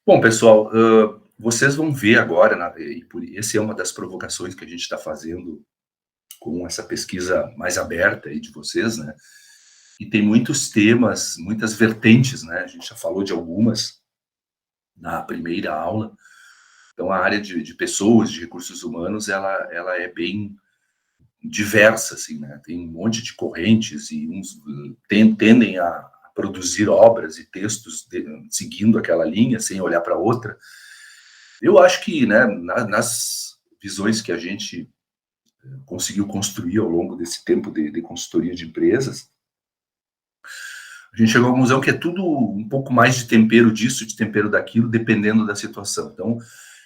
Bom, pessoal, vocês vão ver agora, essa é uma das provocações que a gente está fazendo com essa pesquisa mais aberta aí de vocês, né? E tem muitos temas, muitas vertentes, né? A gente já falou de algumas na primeira aula. Então, a área de pessoas, de recursos humanos, ela é bem diversa, assim, né? Tem um monte de correntes e uns tendem a produzir obras e textos seguindo aquela linha, sem olhar para outra. Eu acho que, né, nas visões que a gente conseguiu construir ao longo desse tempo de consultoria de empresas, a gente chegou à conclusão que é tudo um pouco mais de tempero disso, de tempero daquilo, dependendo da situação. Então,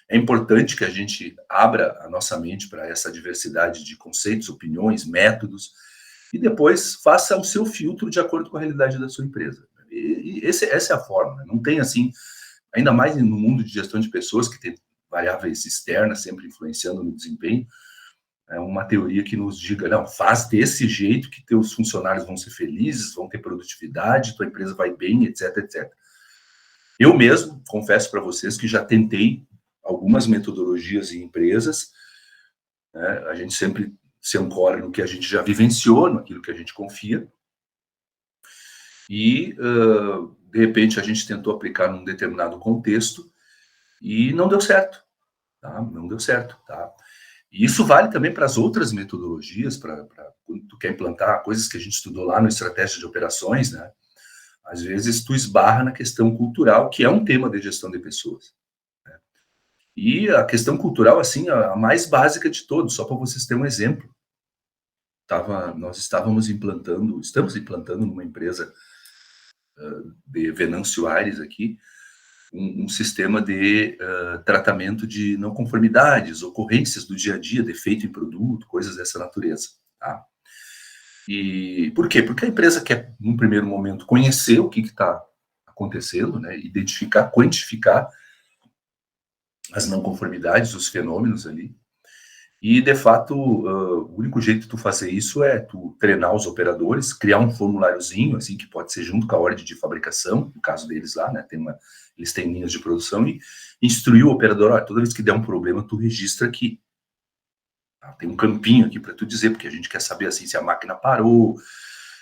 é importante que a gente abra a nossa mente para essa diversidade de conceitos, opiniões, métodos, e depois faça o seu filtro de acordo com a realidade da sua empresa. Essa é a forma. Não tem, assim, ainda mais no mundo de gestão de pessoas, que tem variáveis externas sempre influenciando no desempenho, é uma teoria que nos diga, não, faz desse jeito que teus funcionários vão ser felizes, vão ter produtividade, tua empresa vai bem, etc, etc. Eu mesmo, confesso para vocês que já tentei algumas metodologias em empresas, né? A gente sempre se ancora no que a gente já vivenciou, naquilo que a gente confia, e, de repente, a gente tentou aplicar num determinado contexto e não deu certo, tá? Não deu certo, tá? E isso vale também para as outras metodologias, para quando tu quer implantar coisas que a gente estudou lá no Estratégia de Operações, né? Às vezes tu esbarra na questão cultural, que é um tema de gestão de pessoas. E a questão cultural, assim, a mais básica de todos, só para vocês terem um exemplo. Nós estamos implantando numa empresa de Venâncio Aires aqui, um sistema de tratamento de não conformidades, ocorrências do dia a dia, defeito em produto, coisas dessa natureza. Tá? E por quê? Porque a empresa quer, num primeiro momento, conhecer o que está acontecendo, né? Identificar, quantificar as não conformidades, os fenômenos ali. E, de fato, o único jeito de tu fazer isso é tu treinar os operadores, criar um formuláriozinho, assim, que pode ser junto com a ordem de fabricação, no caso deles lá, né, eles têm linhas de produção, e instruir o operador, olha, toda vez que der um problema, tu registra aqui. Tá? Tem um campinho aqui para tu dizer, porque a gente quer saber, assim, se a máquina parou,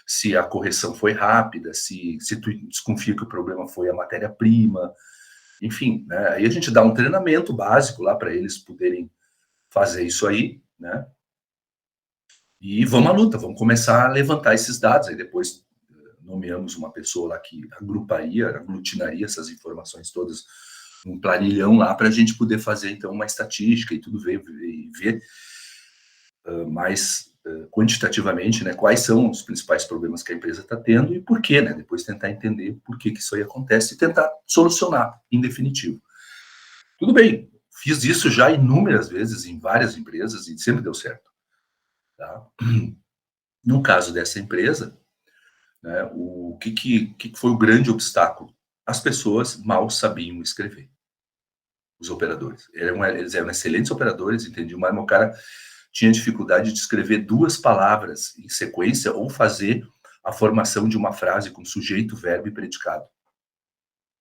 se a correção foi rápida, se tu desconfia que o problema foi a matéria-prima, enfim, né, aí a gente dá um treinamento básico lá para eles poderem fazer isso aí, né? E vamos à luta, vamos começar a levantar esses dados. Aí depois nomeamos uma pessoa lá que aglutinaria essas informações todas num planilhão lá para a gente poder fazer então uma estatística e tudo ver mais quantitativamente, né, quais são os principais problemas que a empresa está tendo e por quê, né? Depois tentar entender por que isso aí acontece e tentar solucionar em definitivo. Tudo bem, fiz isso já inúmeras vezes em várias empresas e sempre deu certo. Tá? No caso dessa empresa, né, o que foi o grande obstáculo? As pessoas mal sabiam escrever, os operadores. Eles eram excelentes operadores, entendiam, mas o cara tinha dificuldade de escrever duas palavras em sequência ou fazer a formação de uma frase com sujeito, verbo e predicado.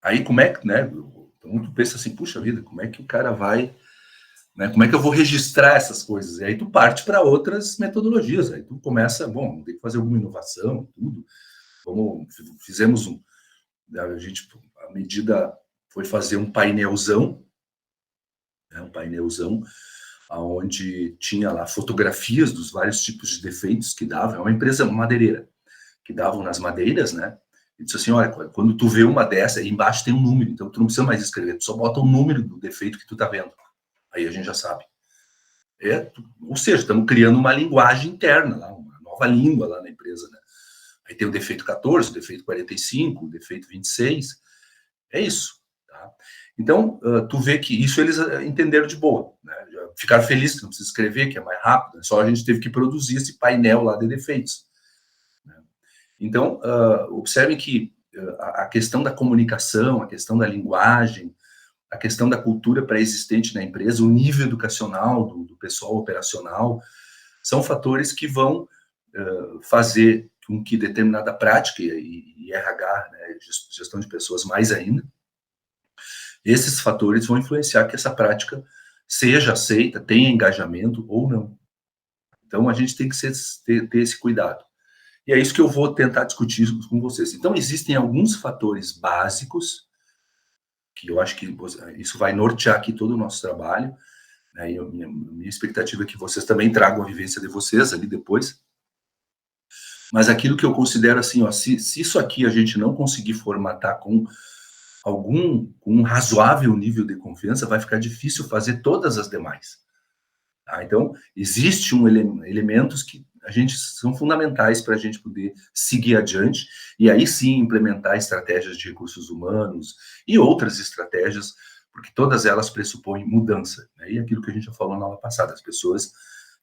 Aí como é que, né, então tu pensa assim, puxa vida, como é que o cara vai, né, como é que eu vou registrar essas coisas? E aí tu parte para outras metodologias, aí tu começa, bom, tem que fazer alguma inovação, tudo. Fizemos a medida foi fazer um painelzão, né, onde tinha lá fotografias dos vários tipos de defeitos que davam. É uma empresa madeireira, que davam nas madeiras, né? E disse assim, olha, quando tu vê uma dessa, aí embaixo tem um número, então tu não precisa mais escrever, tu só bota o número do defeito que tu tá vendo. Aí a gente já sabe. Ou seja, estamos criando uma linguagem interna, lá, uma nova língua lá na empresa, né? Aí tem o defeito 14, o defeito 45, o defeito 26. É isso. Tá? Então, tu vê que isso eles entenderam de boa. Né? Ficaram felizes que não precisa escrever, que é mais rápido. Né? Só a gente teve que produzir esse painel lá de defeitos. Né? Então, observem que a questão da comunicação, a questão da linguagem, a questão da cultura pré-existente na empresa, o nível educacional do pessoal operacional, são fatores que vão fazer com que determinada prática, e RH, né, gestão de pessoas mais ainda, Esses fatores vão influenciar que essa prática seja aceita, tenha engajamento ou não. Então, a gente tem que ter esse cuidado. E é isso que eu vou tentar discutir com vocês. Então, existem alguns fatores básicos, que eu acho que isso vai nortear aqui todo o nosso trabalho, né? E minha expectativa é que vocês também tragam a vivência de vocês ali depois. Mas aquilo que eu considero assim, ó, se isso aqui a gente não conseguir formatar com um razoável nível de confiança, vai ficar difícil fazer todas as demais. Tá? Então, existe elementos que a gente são fundamentais para a gente poder seguir adiante e aí sim implementar estratégias de recursos humanos e outras estratégias, porque todas elas pressupõem mudança. Né? E aquilo que a gente já falou na aula passada, as pessoas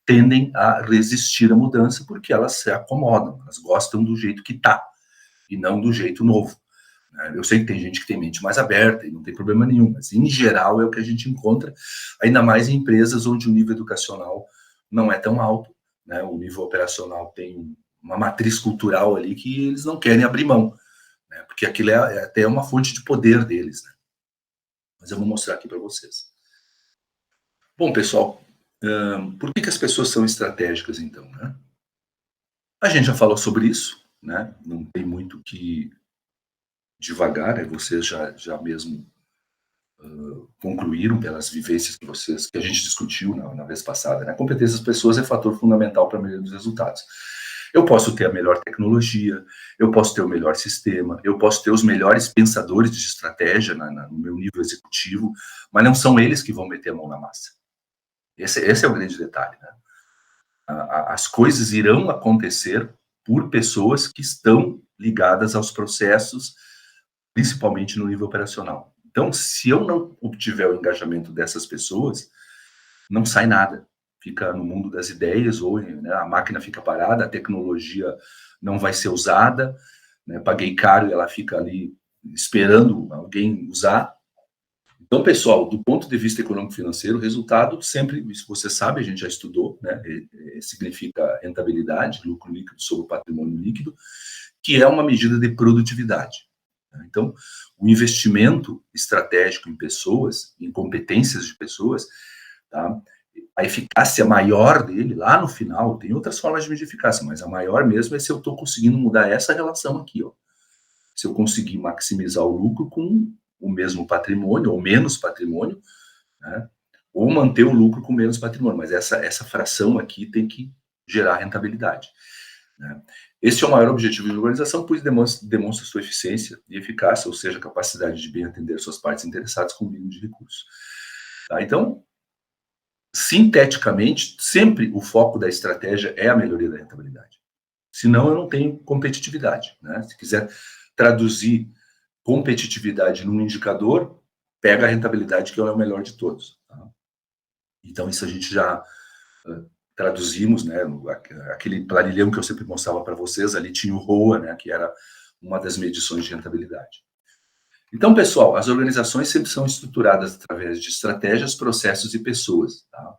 tendem a resistir à mudança porque elas se acomodam, elas gostam do jeito que está e não do jeito novo. Eu sei que tem gente que tem mente mais aberta e não tem problema nenhum, mas em geral é o que a gente encontra, ainda mais em empresas onde o nível educacional não é tão alto, né? O nível operacional tem uma matriz cultural ali que eles não querem abrir mão, né? Porque aquilo é até uma fonte de poder deles, né? Mas eu vou mostrar aqui para vocês. Bom, pessoal, por que as pessoas são estratégicas, então, né? A gente já falou sobre isso, né? Não tem muito que devagar, vocês já mesmo concluíram pelas vivências que a gente discutiu na vez passada, né? A competência das pessoas é fator fundamental para a melhoria dos resultados. Eu posso ter a melhor tecnologia, eu posso ter o melhor sistema, eu posso ter os melhores pensadores de estratégia no meu nível executivo, mas não são eles que vão meter a mão na massa. Esse é o grande detalhe, né? As coisas irão acontecer por pessoas que estão ligadas aos processos, principalmente no nível operacional. Então, se eu não obtiver o engajamento dessas pessoas, não sai nada. Fica no mundo das ideias, ou né, a máquina fica parada, a tecnologia não vai ser usada, né, paguei caro e ela fica ali esperando alguém usar. Então, pessoal, do ponto de vista econômico-financeiro, o resultado sempre, isso você sabe, a gente já estudou, né, significa rentabilidade, lucro líquido sobre o patrimônio líquido, que é uma medida de produtividade. Então, o investimento estratégico em pessoas, em competências de pessoas, tá? A eficácia maior dele, lá no final, tem outras formas de medir eficácia, mas a maior mesmo é se eu estou conseguindo mudar essa relação aqui, ó. Se eu conseguir maximizar o lucro com o mesmo patrimônio, ou menos patrimônio, né? Ou manter o lucro com menos patrimônio, mas essa fração aqui tem que gerar rentabilidade. Né? Este é o maior objetivo de organização, pois demonstra sua eficiência e eficácia, ou seja, capacidade de bem atender suas partes interessadas com o mínimo de recursos. Tá? Então, sinteticamente, sempre o foco da estratégia é a melhoria da rentabilidade. Senão, eu não tenho competitividade. Né? Se quiser traduzir competitividade num indicador, pega a rentabilidade, que é o melhor de todos. Tá? Então, isso a gente já traduzimos, né, aquele planilhão que eu sempre mostrava para vocês, ali tinha o ROA, né, que era uma das medições de rentabilidade. Então, pessoal, as organizações sempre são estruturadas através de estratégias, processos e pessoas. Tá?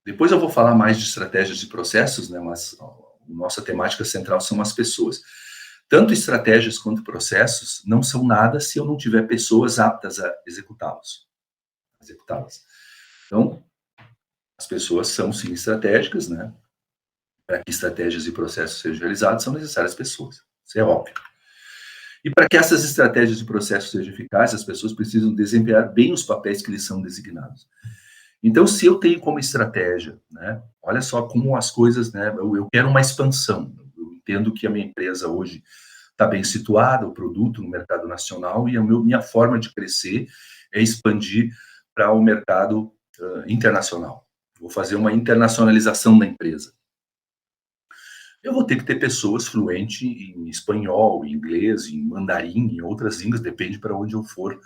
Depois eu vou falar mais de estratégias e processos, né, mas a nossa temática central são as pessoas. Tanto estratégias quanto processos não são nada se eu não tiver pessoas aptas a executá-las. Então, as pessoas são sim estratégicas, né? Para que estratégias e processos sejam realizados, são necessárias pessoas. Isso é óbvio. E para que essas estratégias e processos sejam eficazes, as pessoas precisam desempenhar bem os papéis que lhes são designados. Então, se eu tenho como estratégia, né, olha só como as coisas, né, eu quero uma expansão. Eu entendo que a minha empresa hoje está bem situada, o produto no mercado nacional, e a minha forma de crescer é expandir para o mercado internacional. Vou fazer uma internacionalização da empresa. Eu vou ter que ter pessoas fluentes em espanhol, em inglês, em mandarim, em outras línguas, depende para onde eu for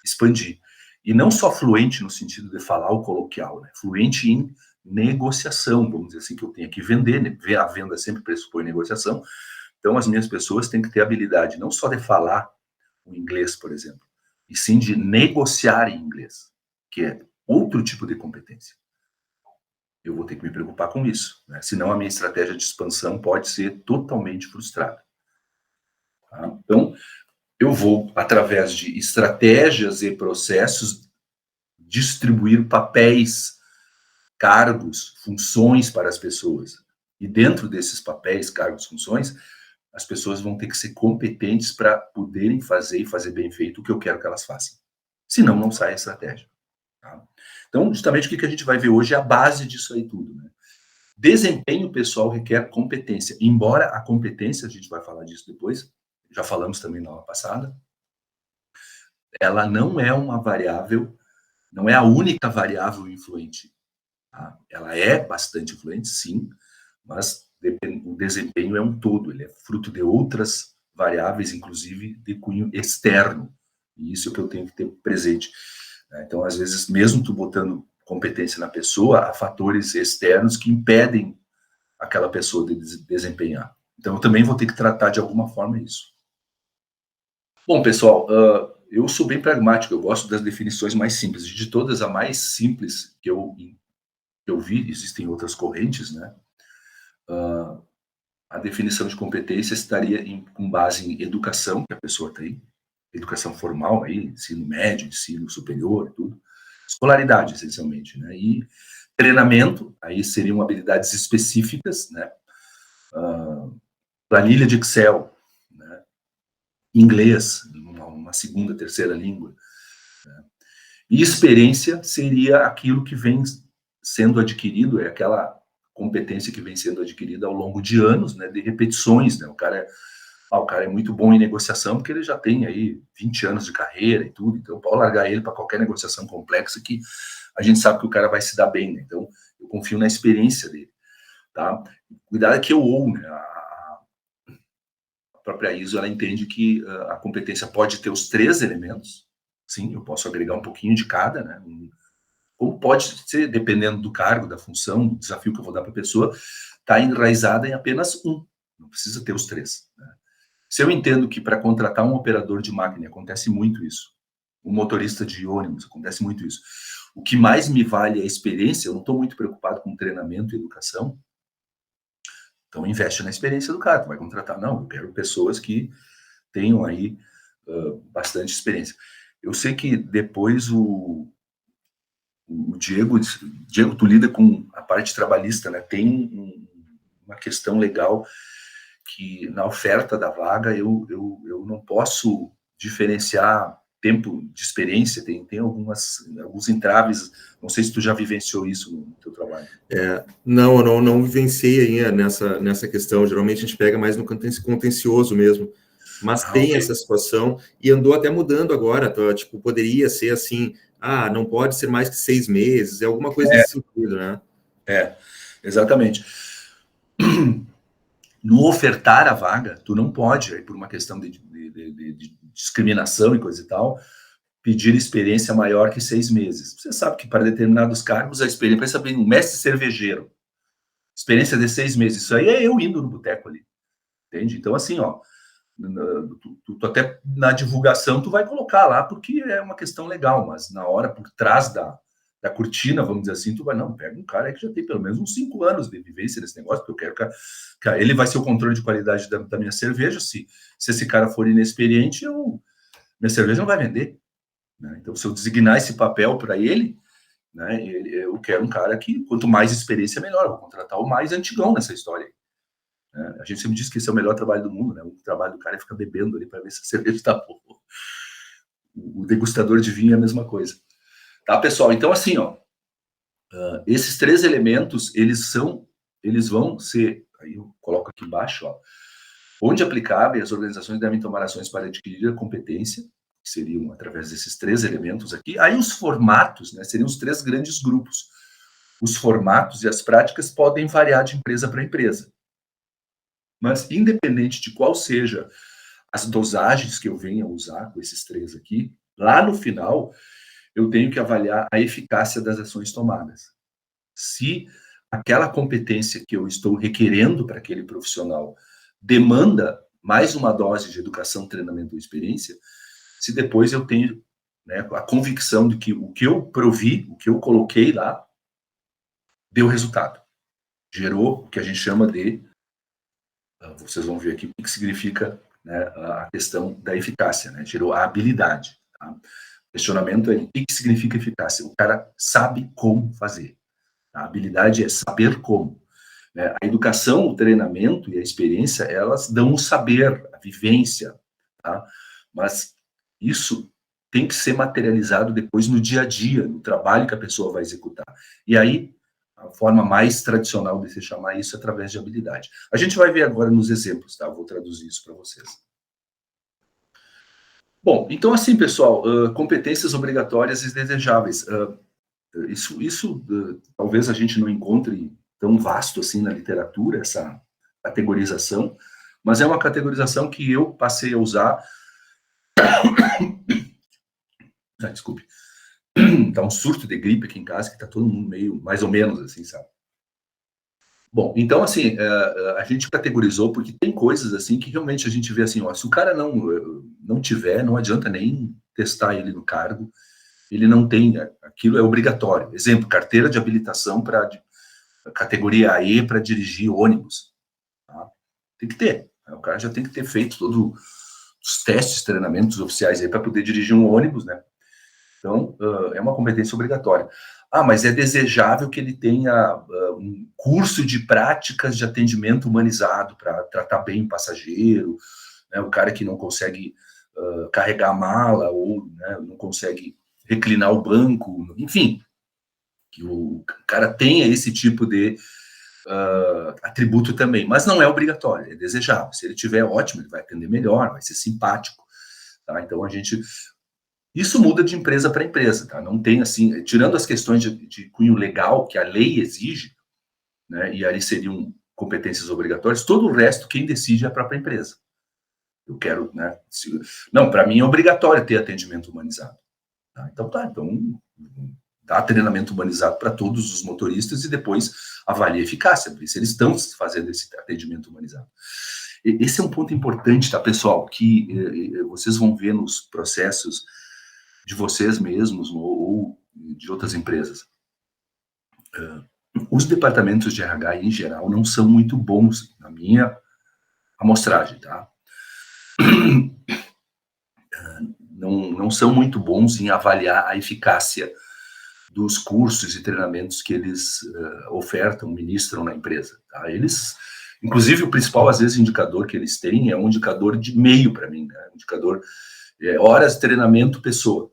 expandir. E não só fluente no sentido de falar o coloquial, né? Fluente em negociação, vamos dizer assim, que eu tenho que vender, né? A venda sempre pressupõe negociação. Então, as minhas pessoas têm que ter habilidade não só de falar o inglês, por exemplo, e sim de negociar em inglês, que é outro tipo de competência. Eu vou ter que me preocupar com isso, né? Senão a minha estratégia de expansão pode ser totalmente frustrada. Tá? Então, eu vou, através de estratégias e processos, distribuir papéis, cargos, funções para as pessoas. E dentro desses papéis, cargos, funções, as pessoas vão ter que ser competentes para poderem fazer e fazer bem feito o que eu quero que elas façam. Senão, não sai a estratégia. Tá? Então, justamente o que a gente vai ver hoje é a base disso aí tudo. Né? Desempenho pessoal requer competência. Embora a competência, a gente vai falar disso depois, já falamos também na aula passada, ela não é uma variável, não é a única variável influente. Tá? Ela é bastante influente, sim, mas o desempenho é um todo, ele é fruto de outras variáveis, inclusive de cunho externo. E isso é o que eu tenho que ter presente. Então, às vezes, mesmo tu botando competência na pessoa, há fatores externos que impedem aquela pessoa de desempenhar. Então, eu também vou ter que tratar de alguma forma isso. Bom, pessoal, eu sou bem pragmático, eu gosto das definições mais simples. De todas, a mais simples que eu vi, existem outras correntes, né? A definição de competência estaria com base em educação que a pessoa tem, educação formal, aí, ensino médio, ensino superior, tudo. Escolaridade, essencialmente, né? E treinamento, aí seriam habilidades específicas, né? Planilha de Excel, né? Inglês, uma segunda, terceira língua. Né? E experiência seria aquilo que vem sendo adquirido, é aquela competência que vem sendo adquirida ao longo de anos, né, de repetições, né, o cara é muito bom em negociação porque ele já tem aí 20 anos de carreira e tudo, então pode largar ele para qualquer negociação complexa que a gente sabe que o cara vai se dar bem, né, então eu confio na experiência dele, tá? Cuidado que né, a própria ISO, ela entende que a competência pode ter os 3 elementos, sim, eu posso agregar um pouquinho de cada, né, ou pode ser, dependendo do cargo, da função, do desafio que eu vou dar para a pessoa, está enraizada em apenas um, não precisa ter os 3. Né? Se eu entendo que para contratar um operador de máquina acontece muito isso, um motorista de ônibus, acontece muito isso, o que mais me vale é a experiência, eu não estou muito preocupado com treinamento e educação, então investe na experiência do cara, tu vai contratar, não, eu quero pessoas que tenham aí bastante experiência. Eu sei que depois o Diego, tu lida com a parte trabalhista, né? Tem uma questão legal que na oferta da vaga eu não posso diferenciar tempo de experiência, tem alguns entraves, não sei se tu já vivenciou isso no teu trabalho. Não, eu não vivenciei ainda nessa questão, geralmente a gente pega mais no contencioso mesmo, mas tem Okay. essa situação, e andou até mudando agora, tipo, poderia ser assim, não pode ser mais que 6 meses, é alguma coisa nesse sentido, né? Exatamente. No ofertar a vaga, tu não pode, aí por uma questão de discriminação e coisa e tal, pedir experiência maior que 6 meses. Você sabe que para determinados cargos a experiência, pensa bem, um mestre cervejeiro, experiência de 6 meses, isso aí é eu indo no boteco ali, entende? Então, assim, ó, tu até na divulgação tu vai colocar lá, porque é uma questão legal, mas na hora, por trás da cortina, vamos dizer assim, tu vai, não, pega um cara aí que já tem pelo menos uns 5 anos de vivência nesse negócio, porque eu quero que ele vai ser o controle de qualidade da minha cerveja, se esse cara for inexperiente, minha cerveja não vai vender. Né? Então, se eu designar esse papel para ele, né, eu quero um cara que, quanto mais experiência, melhor. Eu vou contratar o mais antigão nessa história. Né? A gente sempre diz que esse é o melhor trabalho do mundo, né? O trabalho do cara é ficar bebendo ali para ver se a cerveja está boa. O degustador de vinho é a mesma coisa. Tá, pessoal? Então, assim, ó, esses 3 elementos, eles vão ser, aí eu coloco aqui embaixo, ó, onde aplicável, as organizações devem tomar ações para adquirir a competência, que seriam através desses 3 elementos aqui. Aí os formatos, né, seriam os 3 grandes grupos. Os formatos e as práticas podem variar de empresa para empresa. Mas, independente de qual seja as dosagens que eu venha usar com esses 3 aqui, lá no final, eu tenho que avaliar a eficácia das ações tomadas. Se aquela competência que eu estou requerendo para aquele profissional demanda mais uma dose de educação, treinamento ou experiência, se depois eu tenho, né, a convicção de que o que eu provi, o que eu coloquei lá, deu resultado. Gerou o que a gente chama de, vocês vão ver aqui o que significa né, a questão da eficácia, né, tirou a habilidade. Tá? O questionamento é o que significa eficácia? O cara sabe como fazer. A habilidade é saber como. Né? A educação, o treinamento e a experiência, elas dão o saber, a vivência, tá? Mas isso tem que ser materializado depois no dia a dia, no trabalho que a pessoa vai executar. E aí, a forma mais tradicional de se chamar isso é através de habilidade. A gente vai ver agora nos exemplos, tá? Eu vou traduzir isso para vocês. Bom, então assim, pessoal, competências obrigatórias e desejáveis. Isso talvez a gente não encontre tão vasto assim na literatura, essa categorização, mas é uma categorização que eu passei a usar. Desculpe. Tá um surto de gripe aqui em casa, que tá todo mundo meio, mais ou menos assim, sabe? Bom, então assim, a gente categorizou porque tem coisas assim que realmente a gente vê assim, ó, se o cara não tiver, não adianta nem testar ele no cargo, ele não tem, aquilo é obrigatório. Exemplo, carteira de habilitação para categoria E para dirigir ônibus. Tá? Tem que ter. O cara já tem que ter feito todos os testes, treinamentos oficiais aí para poder dirigir um ônibus, né? Então, é uma competência obrigatória. Ah, mas é desejável que ele tenha um curso de práticas de atendimento humanizado para tratar bem o passageiro, né? O cara que não consegue carregar a mala ou, né, não consegue reclinar o banco, enfim, que o cara tenha esse tipo de atributo também, mas não é obrigatório, é desejável. Se ele tiver, ótimo, ele vai atender melhor, vai ser simpático, tá? Então isso muda de empresa para empresa, tá? Não tem assim, tirando as questões de cunho legal que a lei exige, né? E ali seriam competências obrigatórias, todo o resto quem decide é a própria empresa. Eu quero, né? Não, para mim é obrigatório ter atendimento humanizado. Tá? Então dá treinamento humanizado para todos os motoristas e depois avalia a eficácia, ver se eles estão fazendo esse atendimento humanizado. Esse é um ponto importante, tá, pessoal, que vocês vão ver nos processos de vocês mesmos ou de outras empresas. Os departamentos de RH, em geral, não são muito bons, na minha amostragem, tá? Não são muito bons em avaliar a eficácia dos cursos e treinamentos que eles ofertam, ministram na empresa. Tá? Eles, inclusive, o principal, às vezes, indicador que eles têm é um indicador de meio para mim, né? Um indicador horas de treinamento pessoa.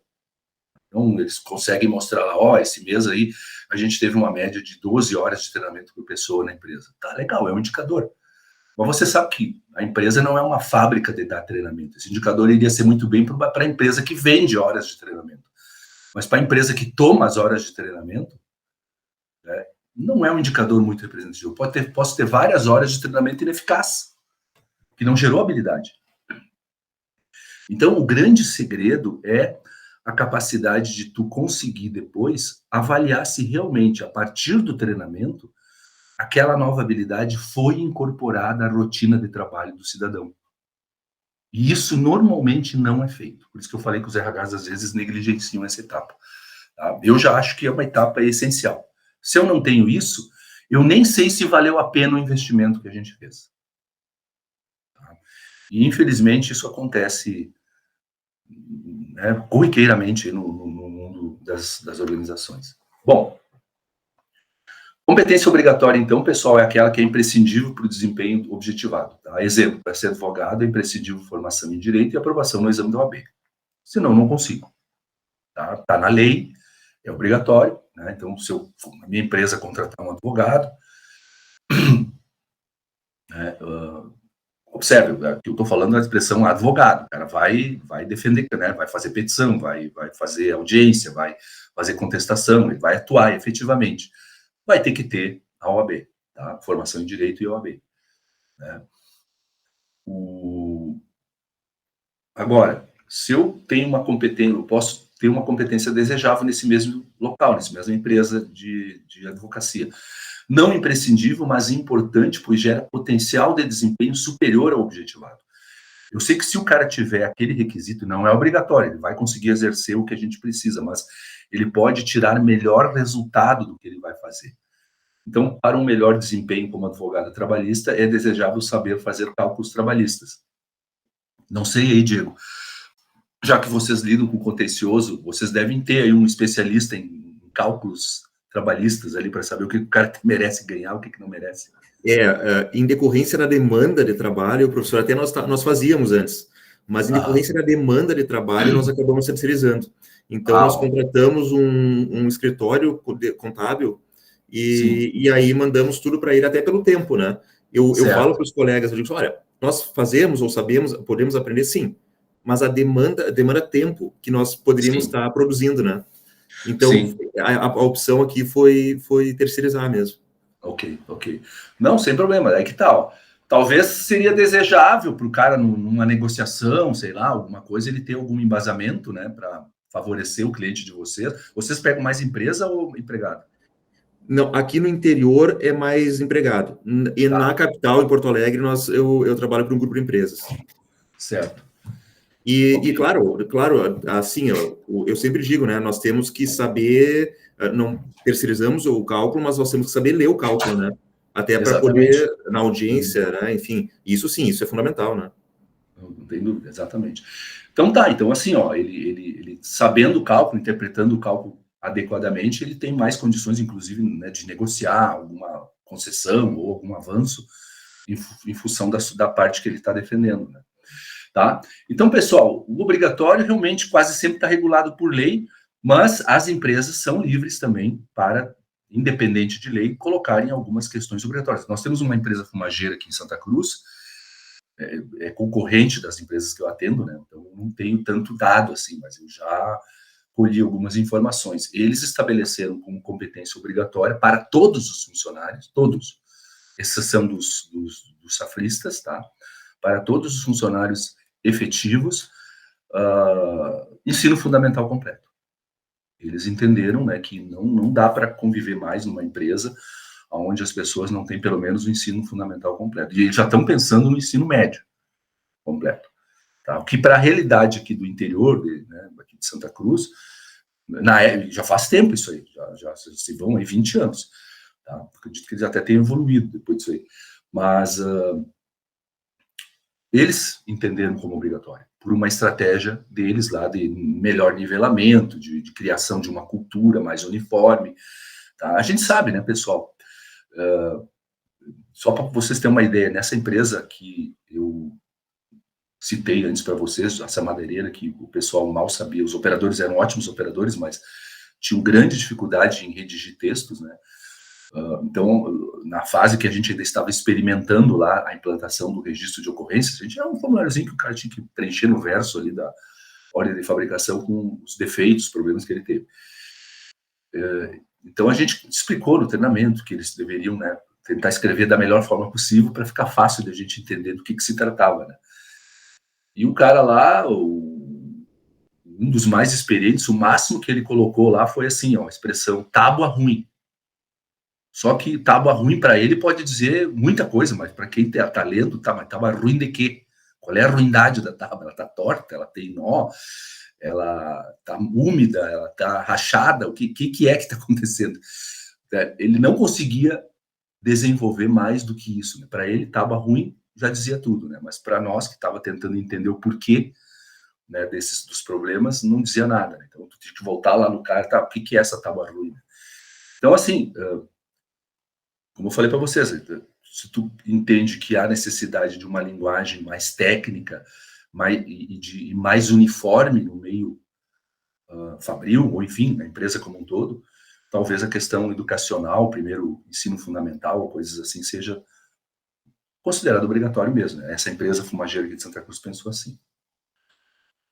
Então, eles conseguem mostrar lá, ó, esse mês aí a gente teve uma média de 12 horas de treinamento por pessoa na empresa. Tá legal, é um indicador. Mas você sabe que a empresa não é uma fábrica de dar treinamento. Esse indicador iria ser muito bem para a empresa que vende horas de treinamento. Mas para a empresa que toma as horas de treinamento, né, não é um indicador muito representativo. Posso ter várias horas de treinamento ineficaz, que não gerou habilidade. Então, o grande segredo é a capacidade de tu conseguir depois avaliar se realmente, a partir do treinamento, aquela nova habilidade foi incorporada à rotina de trabalho do cidadão. E isso normalmente não é feito. Por isso que eu falei que os RHs às vezes negligenciam essa etapa. Tá? Eu já acho que é uma etapa essencial. Se eu não tenho isso, eu nem sei se valeu a pena o investimento que a gente fez. Tá? E infelizmente isso acontece, né, corriqueiramente no mundo das organizações. Bom, competência obrigatória, então, pessoal, é aquela que é imprescindível para o desempenho objetivado. Tá? Exemplo, para ser advogado é imprescindível formação em direito e aprovação no exame da OAB. Senão, não consigo. Tá na lei, é obrigatório. Né? Então, se a minha empresa contratar um advogado, né, observe, que eu estou falando da expressão advogado, o cara vai defender, né, vai fazer petição, vai fazer audiência, vai fazer contestação, ele vai atuar efetivamente. Vai ter que ter a OAB, tá? Formação em Direito e OAB. Né? Agora, se eu tenho uma competência, eu posso ter uma competência desejável nesse mesmo local, nessa mesma empresa de advocacia. Não imprescindível, mas importante, pois gera potencial de desempenho superior ao objetivado. Eu sei que se o cara tiver aquele requisito, não é obrigatório, ele vai conseguir exercer o que a gente precisa, mas ele pode tirar melhor resultado do que ele vai fazer. Então, para um melhor desempenho como advogado trabalhista, é desejável saber fazer cálculos trabalhistas. Não sei aí, Diego, já que vocês lidam com contencioso, vocês devem ter aí um especialista em cálculos trabalhistas ali para saber o que o cara merece ganhar, o que não merece. Em decorrência da demanda de trabalho, professor, até nós fazíamos antes, mas em decorrência da demanda de trabalho, nós acabamos terceirizando. Então, nós contratamos um escritório contábil e aí mandamos tudo para ele, até pelo tempo, né? Eu falo para os colegas, eu digo, olha, nós fazemos ou sabemos, podemos aprender sim, mas a demanda tempo que nós poderíamos estar produzindo, né? Então, a opção aqui foi terceirizar mesmo. Ok. Não, sem problema, é que tal. Talvez seria desejável para o cara, numa negociação, sei lá, alguma coisa, ele ter algum embasamento, né, para favorecer o cliente de vocês. Vocês pegam mais empresa ou empregado? Não, aqui no interior é mais empregado. E na capital, em Porto Alegre, eu trabalho para um grupo de empresas. Certo. E claro, assim, eu sempre digo, né, nós temos que saber, não terceirizamos o cálculo, mas nós temos que saber ler o cálculo, né? Até para poder, na audiência, né, enfim, isso sim, isso é fundamental, né? Não tem dúvida, exatamente. Então tá, então assim, ó, ele sabendo o cálculo, interpretando o cálculo adequadamente, ele tem mais condições, inclusive, né, de negociar alguma concessão ou algum avanço em função da parte que ele está defendendo, né? Tá? Então, pessoal, o obrigatório realmente quase sempre está regulado por lei, mas as empresas são livres também para, independente de lei, colocarem algumas questões obrigatórias. Nós temos uma empresa fumageira aqui em Santa Cruz, é concorrente das empresas que eu atendo, né? Então eu não tenho tanto dado assim, mas eu já colhi algumas informações. Eles estabeleceram como competência obrigatória para todos os funcionários, todos, exceção dos safristas, tá? Para todos os funcionários efetivos, ensino fundamental completo. Eles entenderam, né, que não dá para conviver mais numa empresa onde as pessoas não têm pelo menos o ensino fundamental completo. E eles já estão pensando no ensino médio completo. Tá? O que para a realidade aqui do interior, né, aqui de Santa Cruz, já faz tempo isso aí, já se vão aí 20 anos. Tá? Acredito que eles até tenham evoluído depois disso aí. Mas eles entenderam como obrigatório, por uma estratégia deles lá de melhor nivelamento, de criação de uma cultura mais uniforme. Tá? A gente sabe, né, pessoal? Só para vocês terem uma ideia, nessa empresa que eu citei antes para vocês, essa madeireira que o pessoal mal sabia, os operadores eram ótimos operadores, mas tinham grande dificuldade em redigir textos, né? Então, na fase que a gente ainda estava experimentando lá a implantação do registro de ocorrências, a gente era um formuláriozinho que o cara tinha que preencher no verso ali da ordem de fabricação com os defeitos, os problemas que ele teve. Então, a gente explicou no treinamento que eles deveriam, né, tentar escrever da melhor forma possível para ficar fácil de a gente entender do que se tratava, né? E o cara lá, um dos mais experientes, o máximo que ele colocou lá foi assim, ó, a expressão tábua ruim. Só que tábua ruim para ele pode dizer muita coisa, mas para quem está lendo, tá, mas tábua ruim de quê? Qual é a ruindade da tábua? Ela está torta, ela tem nó, ela está úmida, ela está rachada, o que é que está acontecendo? Ele não conseguia desenvolver mais do que isso. Né? Para ele, tábua ruim já dizia tudo, né? Mas para nós que estava tentando entender o porquê, né, dos problemas, não dizia nada. Né? Então, tu tinha que voltar lá no cara, tá, o que é essa tábua ruim? Então, assim, como eu falei para vocês, se tu entende que há necessidade de uma linguagem mais técnica e mais uniforme no meio fabril, ou enfim, na empresa como um todo, talvez a questão educacional, primeiro ensino fundamental, ou coisas assim, seja considerado obrigatório mesmo. Né? Essa empresa fumageira aqui de Santa Cruz pensou assim.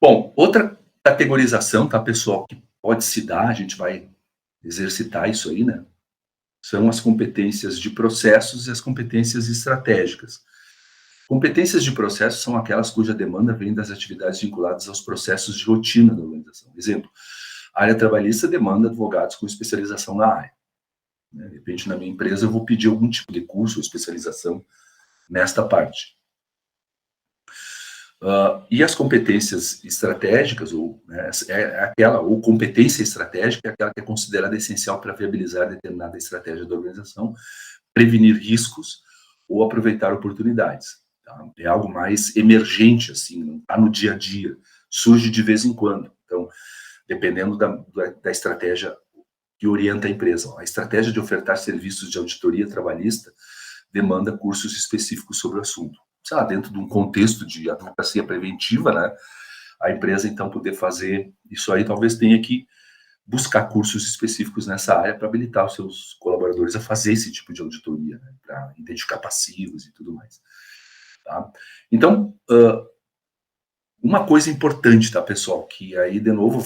Bom, outra categorização, tá, pessoal, que pode se dar, a gente vai exercitar isso aí, né? São as competências de processos e as competências estratégicas. Competências de processos são aquelas cuja demanda vem das atividades vinculadas aos processos de rotina da organização. Exemplo, a área trabalhista demanda advogados com especialização na área. De repente, na minha empresa, eu vou pedir algum tipo de curso ou especialização nesta parte. E as competências estratégicas, ou competência estratégica, é aquela que é considerada essencial para viabilizar determinada estratégia da organização, prevenir riscos ou aproveitar oportunidades. tá? É algo mais emergente, assim, não está no dia a dia, surge de vez em quando. Então, dependendo da estratégia que orienta a empresa. A estratégia de ofertar serviços de auditoria trabalhista demanda cursos específicos sobre o assunto. Sei lá, dentro de um contexto de advocacia preventiva, né, a empresa, então, poder fazer isso aí, talvez tenha que buscar cursos específicos nessa área para habilitar os seus colaboradores a fazer esse tipo de auditoria, né, para identificar passivos e tudo mais. Tá? Então, uma coisa importante, tá, pessoal, que aí, de novo,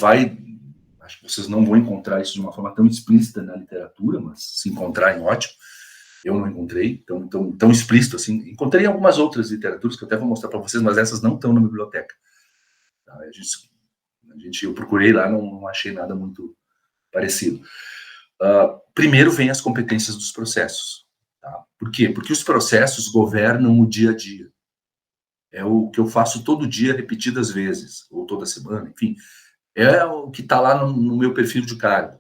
acho que vocês não vão encontrar isso de uma forma tão explícita na literatura, mas se encontrarem, ótimo. Eu não encontrei tão explícito assim. Encontrei algumas outras literaturas que eu até vou mostrar para vocês, mas essas não estão na biblioteca. Tá? Eu procurei lá, não achei nada muito parecido. Primeiro vem as competências dos processos. Tá? Por quê? Porque os processos governam o dia a dia. É o que eu faço todo dia, repetidas vezes, ou toda semana, enfim. É o que está lá no meu perfil de cargo.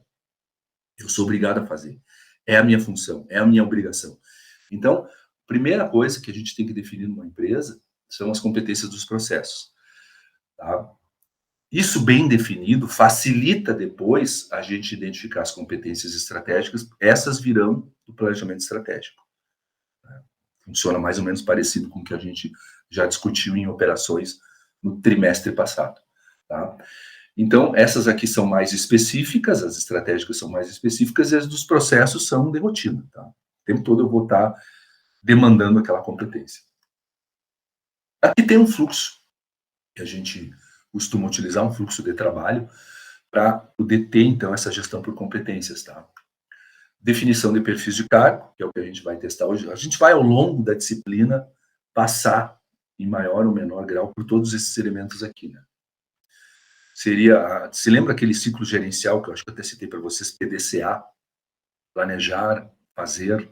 Eu sou obrigado a fazer. É a minha função, é a minha obrigação. Então, primeira coisa que a gente tem que definir numa empresa são as competências dos processos. Tá? Isso bem definido facilita depois a gente identificar as competências estratégicas, essas virão do planejamento estratégico. Funciona mais ou menos parecido com o que a gente já discutiu em operações no trimestre passado. Tá? Então, essas aqui são mais específicas, as estratégicas são mais específicas e as dos processos são de rotina. Tá? O tempo todo eu vou estar demandando aquela competência. Aqui tem um fluxo que a gente costuma utilizar, um fluxo de trabalho, para poder ter, então, essa gestão por competências. Tá? Definição de perfis de cargo, que é o que a gente vai testar hoje. A gente vai, ao longo da disciplina, passar, em maior ou menor grau, por todos esses elementos aqui, né? Se lembra aquele ciclo gerencial que eu acho que eu até citei para vocês, PDCA, planejar, fazer,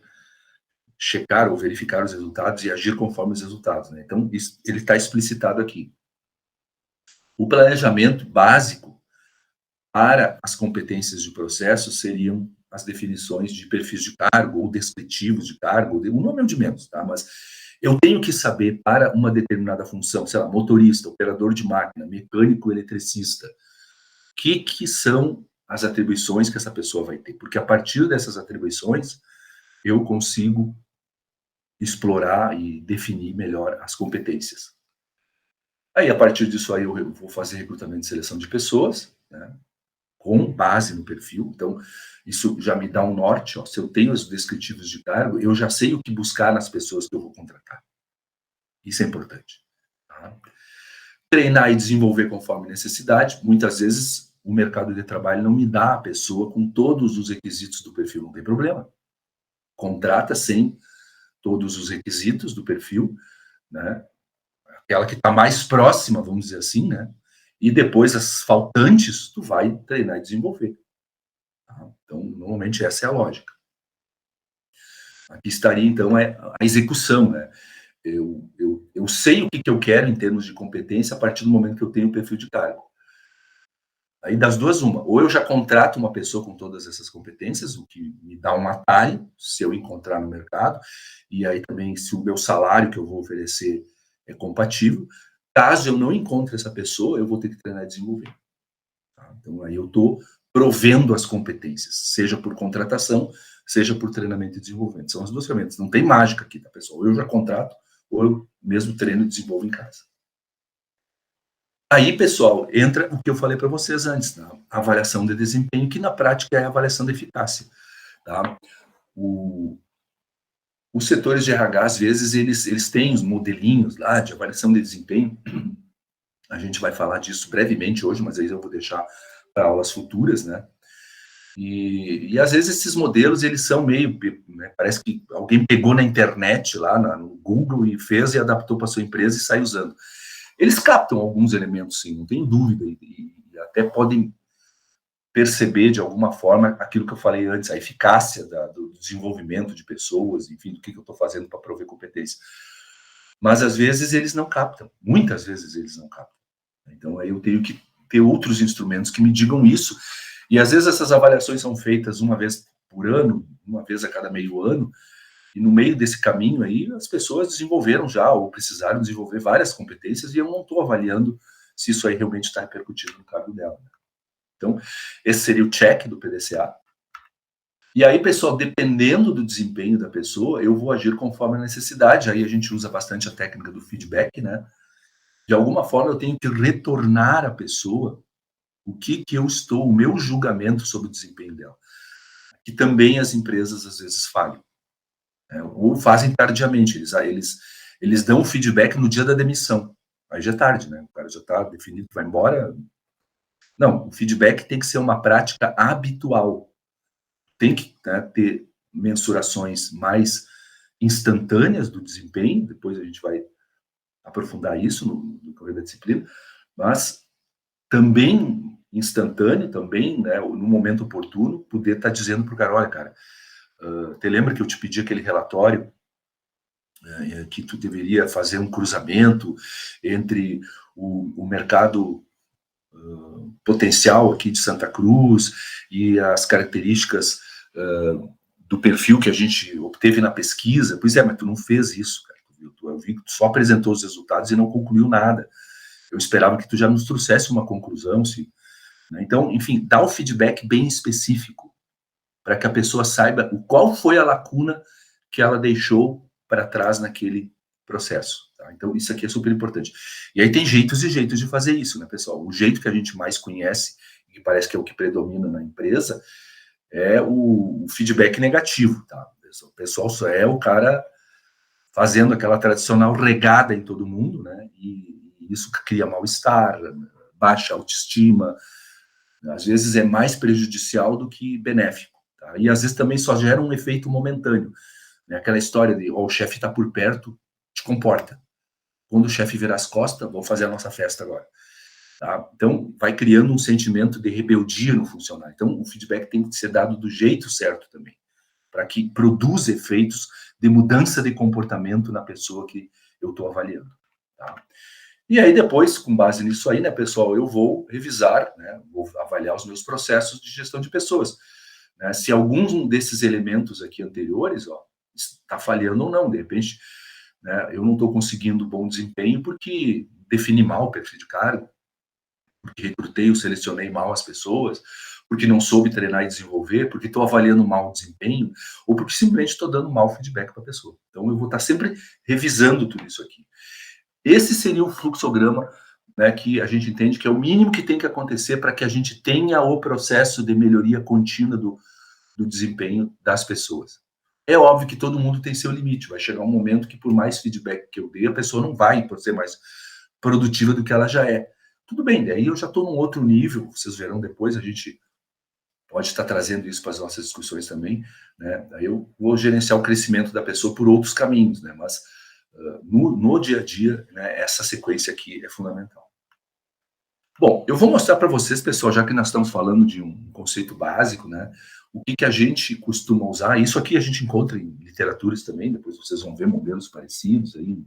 checar ou verificar os resultados e agir conforme os resultados, né? Então, ele está explicitado aqui. O planejamento básico para as competências de processo seriam as definições de perfis de cargo ou descritivos de cargo, o nome é o de menos, tá? Mas eu tenho que saber para uma determinada função, sei lá, motorista, operador de máquina, mecânico, eletricista, o que são as atribuições que essa pessoa vai ter. Porque a partir dessas atribuições, eu consigo explorar e definir melhor as competências. Aí, a partir disso aí, eu vou fazer recrutamento e seleção de pessoas, né, com base no perfil. Então, isso já me dá um norte. Ó, se eu tenho os descritivos de cargo, eu já sei o que buscar nas pessoas que eu vou contratar. Isso é importante. Tá? Treinar e desenvolver conforme necessidade. Muitas vezes, o mercado de trabalho não me dá a pessoa com todos os requisitos do perfil, não tem problema. Contrata sem todos os requisitos do perfil, né? Aquela que está mais próxima, vamos dizer assim, né? E depois as faltantes, tu vai treinar e desenvolver. Tá? Então, normalmente essa é a lógica. Aqui estaria, então, a execução, né? Eu sei o que eu quero em termos de competência a partir do momento que eu tenho o perfil de cargo. Aí, das duas, uma. Ou eu já contrato uma pessoa com todas essas competências, o que me dá um atalho, se eu encontrar no mercado, e aí também se o meu salário que eu vou oferecer é compatível. Caso eu não encontre essa pessoa, eu vou ter que treinar e desenvolver. Tá? Então, aí eu estou provendo as competências, seja por contratação, seja por treinamento e desenvolvimento. São as duas ferramentas. Não tem mágica aqui, tá, pessoal? Ou eu já contrato, ou eu mesmo treino e desenvolvo em casa. Aí, pessoal, entra o que eu falei para vocês antes, tá? A avaliação de desempenho, que na prática é a avaliação de eficácia. Tá? Os setores de RH, às vezes, eles têm os modelinhos lá de avaliação de desempenho. A gente vai falar disso brevemente hoje, mas aí eu vou deixar para aulas futuras, né? E às vezes esses modelos, eles são meio, né, parece que alguém pegou na internet, lá no Google, e fez e adaptou para sua empresa e sai usando. Eles captam alguns elementos, sim, não tem dúvida, e até podem perceber de alguma forma aquilo que eu falei antes, a eficácia do desenvolvimento de pessoas, enfim, do que eu estou fazendo para prover competência. Mas às vezes eles não captam, muitas vezes eles não captam. Então aí eu tenho que ter outros instrumentos que me digam isso, e às vezes essas avaliações são feitas uma vez por ano, uma vez a cada meio ano, E no meio desse caminho aí, as pessoas desenvolveram já, ou precisaram desenvolver várias competências, e eu não estou avaliando se isso aí realmente está repercutindo no cargo dela. Então, esse seria o check do PDCA. E aí, pessoal, dependendo do desempenho da pessoa, eu vou agir conforme a necessidade. Aí a gente usa bastante a técnica do feedback, né? De alguma forma, eu tenho que retornar à pessoa o meu julgamento sobre o desempenho dela. Que também as empresas, às vezes, falham. Né? Ou fazem tardiamente. Eles dão o feedback no dia da demissão. Aí já é tarde, né? O cara já está definido que vai embora. Não, o feedback tem que ser uma prática habitual. Tem que, né, ter mensurações mais instantâneas do desempenho, depois a gente vai aprofundar isso no correr da disciplina, mas também instantâneo, também, né, no momento oportuno, poder estar dizendo para o cara, olha, cara, te lembra que eu te pedi aquele relatório que tu deveria fazer um cruzamento entre o mercado potencial aqui de Santa Cruz e as características do perfil que a gente obteve na pesquisa? Pois é, mas tu não fez isso, cara. Eu vi que tu só apresentou os resultados e não concluiu nada. Eu esperava que tu já nos trouxesse uma conclusão. Né? Então, enfim, dá o feedback bem específico para que a pessoa saiba qual foi a lacuna que ela deixou para trás naquele processo. Tá? Então, isso aqui é super importante. E aí tem jeitos e jeitos de fazer isso, né, pessoal? O jeito que a gente mais conhece, e que parece que é o que predomina na empresa, é o feedback negativo, tá? O pessoal só é o cara fazendo aquela tradicional regada em todo mundo, né? E isso cria mal-estar, baixa autoestima, às vezes é mais prejudicial do que benéfico, tá? E às vezes também só gera um efeito momentâneo, né? Aquela história de, o chefe está por perto, te comporta. Quando o chefe virar as costas, vamos fazer a nossa festa agora. Tá? Então, vai criando um sentimento de rebeldia no funcionário. Então, o feedback tem que ser dado do jeito certo também, para que produza efeitos de mudança de comportamento na pessoa que eu estou avaliando. Tá? E aí, depois, com base nisso aí, né, pessoal, eu vou revisar, né, vou avaliar os meus processos de gestão de pessoas. Né? Se algum desses elementos aqui anteriores, ó, está falhando ou não, de repente, né, eu não estou conseguindo bom desempenho porque defini mal o perfil de cargo, porque recrutei ou selecionei mal as pessoas, porque não soube treinar e desenvolver, porque estou avaliando mal o desempenho, ou porque simplesmente estou dando mau feedback para a pessoa. Então, eu vou estar sempre revisando tudo isso aqui. Esse seria o fluxograma, né, que a gente entende que é o mínimo que tem que acontecer para que a gente tenha o processo de melhoria contínua do desempenho das pessoas. É óbvio que todo mundo tem seu limite, vai chegar um momento que por mais feedback que eu dê, a pessoa não vai ser mais produtiva do que ela já é. Tudo bem, daí eu já estou num outro nível, vocês verão depois, a gente pode estar trazendo isso para as nossas discussões também, né? Aí eu vou gerenciar o crescimento da pessoa por outros caminhos, né? Mas no dia a dia, né, essa sequência aqui é fundamental. Bom, eu vou mostrar para vocês, pessoal, já que nós estamos falando de um conceito básico, né? O que a gente costuma usar. Isso aqui a gente encontra em literaturas também, depois vocês vão ver modelos parecidos aí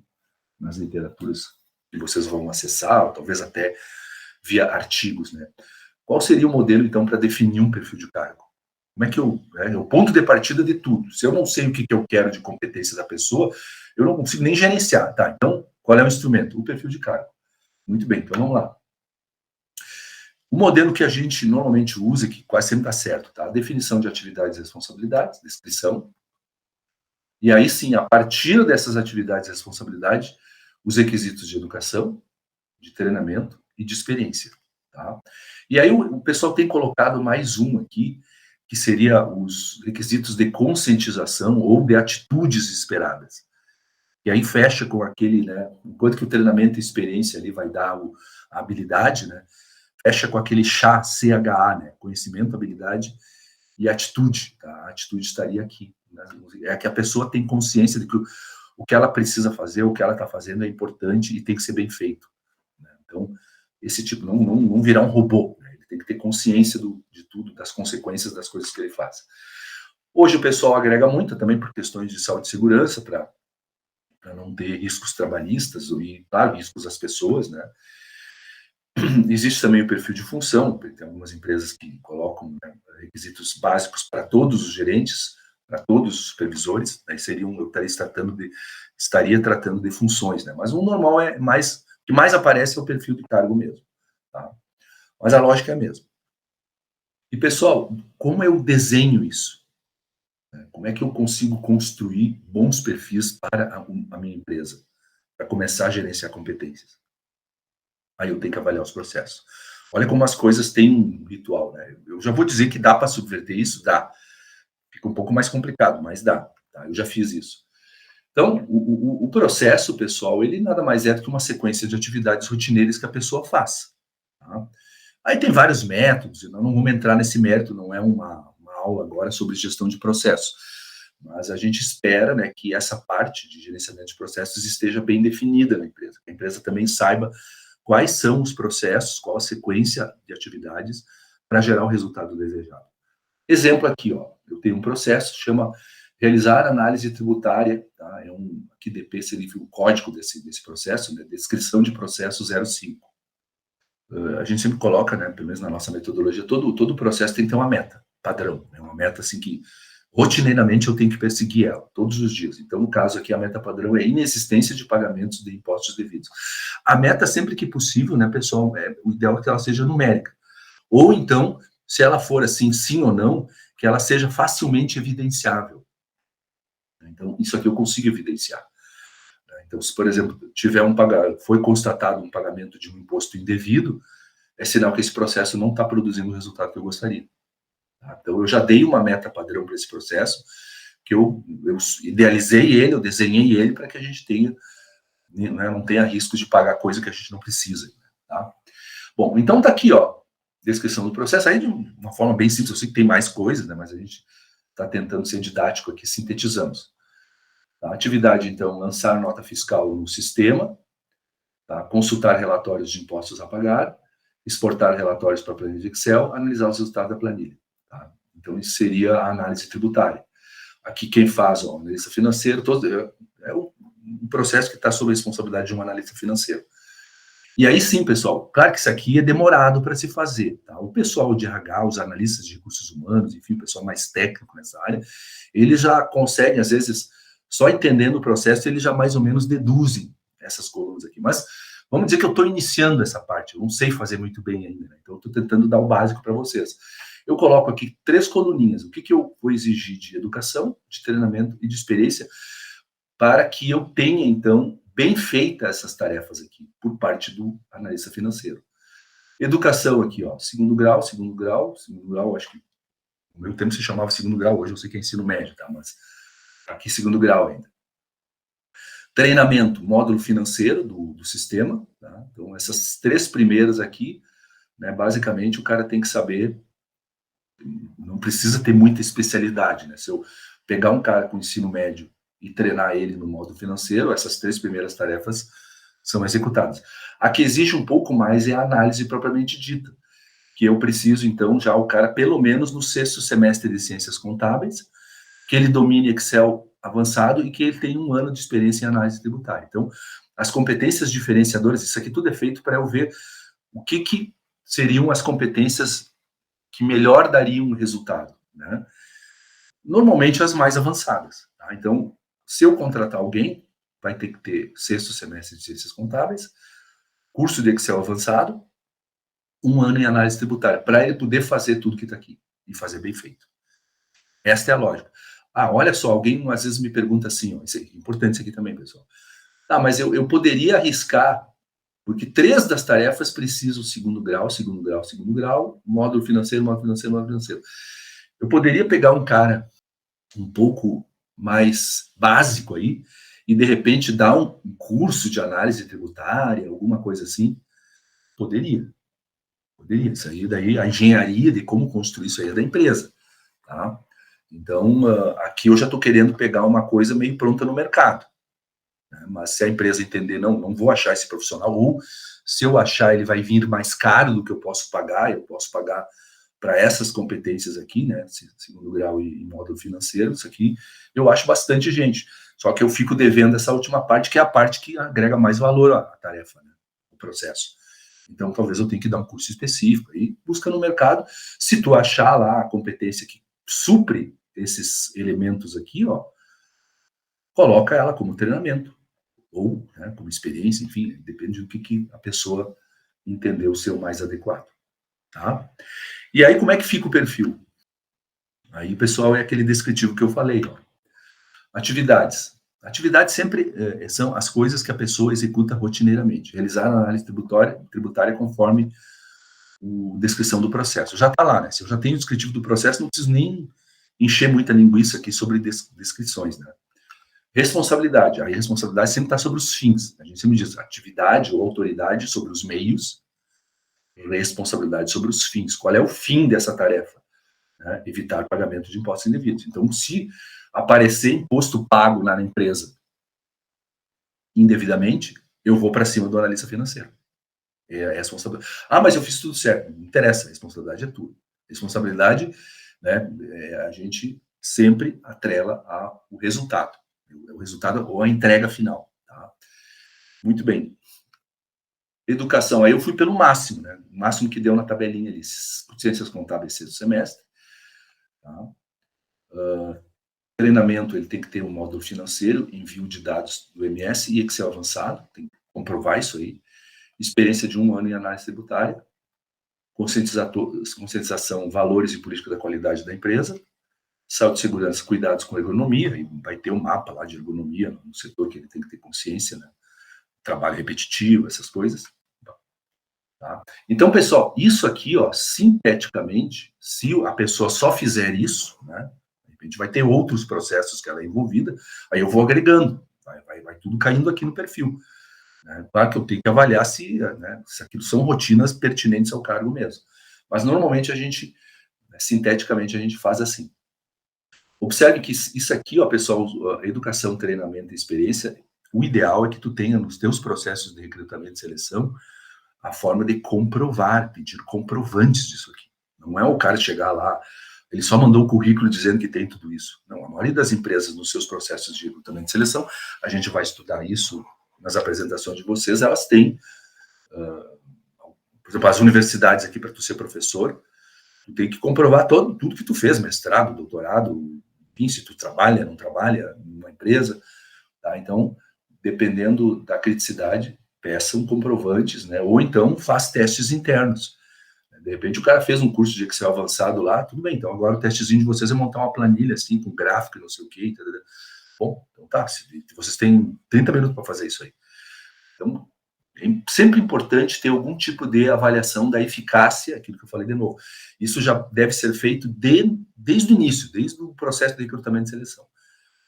nas literaturas que vocês vão acessar, ou talvez até via artigos, né? Qual seria o modelo, então, para definir um perfil de cargo? Como é que é o ponto de partida de tudo. Se eu não sei o que eu quero de competência da pessoa, eu não consigo nem gerenciar, tá? Então, qual é o instrumento? O perfil de cargo. Muito bem, então vamos lá. O modelo que a gente normalmente usa, que quase sempre dá certo, tá? A definição de atividades e responsabilidades, descrição. E aí sim, a partir dessas atividades e responsabilidades, os requisitos de educação, de treinamento e de experiência, tá? E aí o pessoal tem colocado mais um aqui, que seria os requisitos de conscientização ou de atitudes esperadas. E aí fecha com aquele, né, enquanto que o treinamento e experiência ali vai dar a habilidade, né, fecha com aquele CHA, né, conhecimento, habilidade e atitude, tá? A atitude estaria aqui, né? É que a pessoa tem consciência de que o que ela precisa fazer, o que ela está fazendo é importante e tem que ser bem feito. Né? Então, esse tipo, não virar um robô, né? Ele tem que ter consciência de tudo, das consequências das coisas que ele faz. Hoje o pessoal agrega muito também por questões de saúde e segurança, para não ter riscos trabalhistas e, claro, riscos às pessoas, né? Existe também o perfil de função, tem algumas empresas que colocam, né, requisitos básicos para todos os gerentes, para todos os supervisores, aí eu estaria tratando de funções, né? Mas o normal o que mais aparece é o perfil de cargo mesmo, tá? Mas a lógica é a mesma. E, pessoal, como eu desenho isso? Como é que eu consigo construir bons perfis para a minha empresa? Para começar a gerenciar competências. Aí eu tenho que avaliar os processos. Olha como as coisas têm um ritual, né? Eu já vou dizer que dá para subverter isso? Dá. Fica um pouco mais complicado, mas dá. Tá? Eu já fiz isso. Então, o processo, pessoal, ele nada mais é do que uma sequência de atividades rotineiras que a pessoa faz. Tá? Aí tem vários métodos, e nós não vamos entrar nesse mérito, não é uma aula agora sobre gestão de processos. Mas a gente espera, né, que essa parte de gerenciamento de processos esteja bem definida na empresa. Que a empresa também saiba quais são os processos, qual a sequência de atividades para gerar o resultado desejado. Exemplo aqui, ó, eu tenho um processo, chama realizar análise tributária, tá? Aqui DP seria o código desse processo, né? Descrição de processo 05. A gente sempre coloca, né, pelo menos na nossa metodologia, todo processo tem que ter uma meta, padrão, né? Uma meta assim que rotineiramente eu tenho que perseguir ela, todos os dias. Então, no caso aqui, a meta padrão é inexistência de pagamentos de impostos devidos. A meta, sempre que possível, né, pessoal, o ideal é que ela seja numérica. Ou então, se ela for assim, sim ou não, que ela seja facilmente evidenciável. Então, isso aqui eu consigo evidenciar. Então, se, por exemplo, foi constatado um pagamento de um imposto indevido, é sinal que esse processo não está produzindo o resultado que eu gostaria. Tá? Então, eu já dei uma meta padrão para esse processo, que eu idealizei ele, eu desenhei ele para que a gente tenha, né, não tenha risco de pagar coisa que a gente não precisa. Tá? Bom, então tá aqui, ó, descrição do processo, aí de uma forma bem simples, eu sei que tem mais coisas, né, mas a gente está tentando ser didático aqui, sintetizamos. Tá? Atividade, então, lançar nota fiscal no sistema, tá? Consultar relatórios de impostos a pagar, exportar relatórios para a planilha de Excel, analisar os resultados da planilha. Tá? Então, isso seria a análise tributária. Aqui, quem faz o analista financeiro, é um processo que está sob a responsabilidade de um analista financeiro. E aí sim, pessoal, claro que isso aqui é demorado para se fazer. Tá? O pessoal de RH, os analistas de recursos humanos, enfim, o pessoal mais técnico nessa área, eles já conseguem, às vezes, só entendendo o processo, eles já mais ou menos deduzem essas colunas aqui. Mas vamos dizer que eu estou iniciando essa parte, eu não sei fazer muito bem ainda, né? Então eu estou tentando dar o básico para vocês. Eu coloco aqui 3 coluninhas. O que eu vou exigir de educação, de treinamento e de experiência para que eu tenha, então, bem feita essas tarefas aqui, por parte do analista financeiro. Educação aqui, ó, segundo grau, acho que no meu tempo se chamava segundo grau, hoje eu sei que é ensino médio, tá? Mas aqui segundo grau ainda. Treinamento, módulo financeiro do sistema, tá? Então essas 3 primeiras aqui, né, basicamente o cara tem que saber, não precisa ter muita especialidade, né? Se eu pegar um cara com ensino médio e treinar ele no módulo financeiro, essas 3 primeiras tarefas são executadas. A que exige um pouco mais é a análise propriamente dita, que eu preciso, então, já o cara, pelo menos no 6º semestre de Ciências Contábeis, que ele domine Excel avançado e que ele tenha 1 ano de experiência em análise tributária. Então, as competências diferenciadoras, isso aqui tudo é feito para eu ver o que seriam as competências que melhor dariam um resultado, né? Normalmente as mais avançadas. Tá? Então, se eu contratar alguém, vai ter que ter 6º semestre de Ciências Contábeis, curso de Excel avançado, 1 ano em análise tributária, para ele poder fazer tudo que está aqui e fazer bem feito. Esta é a lógica. Ah, olha só, alguém às vezes me pergunta assim, ó, isso é importante isso aqui também, pessoal. Ah, mas eu poderia arriscar, porque 3 das tarefas precisam segundo grau, módulo financeiro, módulo financeiro, módulo financeiro. Eu poderia pegar um cara um pouco mais básico aí e, de repente, dar um curso de análise tributária, alguma coisa assim? Poderia. Isso aí, daí, a engenharia de como construir isso aí é da empresa, tá? Então, aqui eu já estou querendo pegar uma coisa meio pronta no mercado. Né? Mas se a empresa entender, não vou achar esse profissional, ou se eu achar, ele vai vir mais caro do que eu posso pagar para essas competências aqui, né, segundo grau e módulo financeiro, isso aqui, eu acho bastante gente. Só que eu fico devendo essa última parte, que é a parte que agrega mais valor à tarefa, né, o processo. Então, talvez eu tenha que dar um curso específico, aí busca no mercado, se tu achar lá a competência que supre esses elementos aqui, ó, coloca ela como treinamento, ou, né, como experiência, enfim, depende do que a pessoa entendeu ser o mais adequado, tá? E aí, como é que fica o perfil? Aí, pessoal, é aquele descritivo que eu falei, ó. Atividades. Atividades sempre são as coisas que a pessoa executa rotineiramente. Realizar a análise tributária conforme a descrição do processo. Já está lá, né? Se eu já tenho o descritivo do processo, não preciso nem encher muita linguiça aqui sobre descrições, né? Responsabilidade. A responsabilidade sempre está sobre os fins. A gente sempre diz atividade ou autoridade sobre os meios, responsabilidade sobre os fins. Qual é o fim dessa tarefa? Né? Evitar pagamento de impostos indevidos. Então, se aparecer imposto pago na empresa indevidamente, eu vou para cima do analista financeiro. É a responsabilidade. Ah, mas eu fiz tudo certo. Não interessa, a responsabilidade é tua. Responsabilidade, né, a gente sempre atrela ao resultado. O resultado ou a entrega final. Tá? Muito bem. Educação, aí eu fui pelo máximo, né? O máximo que deu na tabelinha ali, ciências contábeis sexto semestre. Tá? Treinamento, ele tem que ter um módulo financeiro, envio de dados do MS e Excel avançado, tem que comprovar isso aí. Experiência de 1 ano em análise tributária. Conscientização, valores e política da qualidade da empresa. Saúde e segurança, cuidados com ergonomia, e vai ter um mapa lá de ergonomia no setor que ele tem que ter consciência, né? Trabalho repetitivo, essas coisas. Tá? Então, pessoal, isso aqui, ó, sinteticamente, se a pessoa só fizer isso, né, de repente vai ter outros processos que ela é envolvida, aí eu vou agregando, vai tudo caindo aqui no perfil. Né? Claro que eu tenho que avaliar se, né, se aquilo são rotinas pertinentes ao cargo mesmo. Mas, normalmente, a gente, sinteticamente, a gente faz assim. Observe que isso aqui, ó, pessoal, educação, treinamento e experiência, o ideal é que tu tenha nos teus processos de recrutamento e seleção a forma de comprovar, pedir comprovantes disso aqui. Não é o cara chegar lá, ele só mandou o currículo dizendo que tem tudo isso. Não, a maioria das empresas, nos seus processos de recrutamento e seleção, a gente vai estudar isso nas apresentações de vocês, elas têm, por exemplo, as universidades aqui, para tu ser professor, tu tem que comprovar tudo que tu fez, mestrado, doutorado, enfim, se tu trabalha, não trabalha numa empresa, tá? Então, dependendo da criticidade, peçam comprovantes, né? Ou então faz testes internos. De repente o cara fez um curso de Excel avançado lá, tudo bem, então agora o testezinho de vocês é montar uma planilha assim, com gráfico, não sei o quê, entendeu? Bom, então tá, vocês têm 30 minutos para fazer isso aí. Então, é sempre importante ter algum tipo de avaliação da eficácia, aquilo que eu falei de novo. Isso já deve ser feito desde o início, desde o processo de recrutamento e seleção.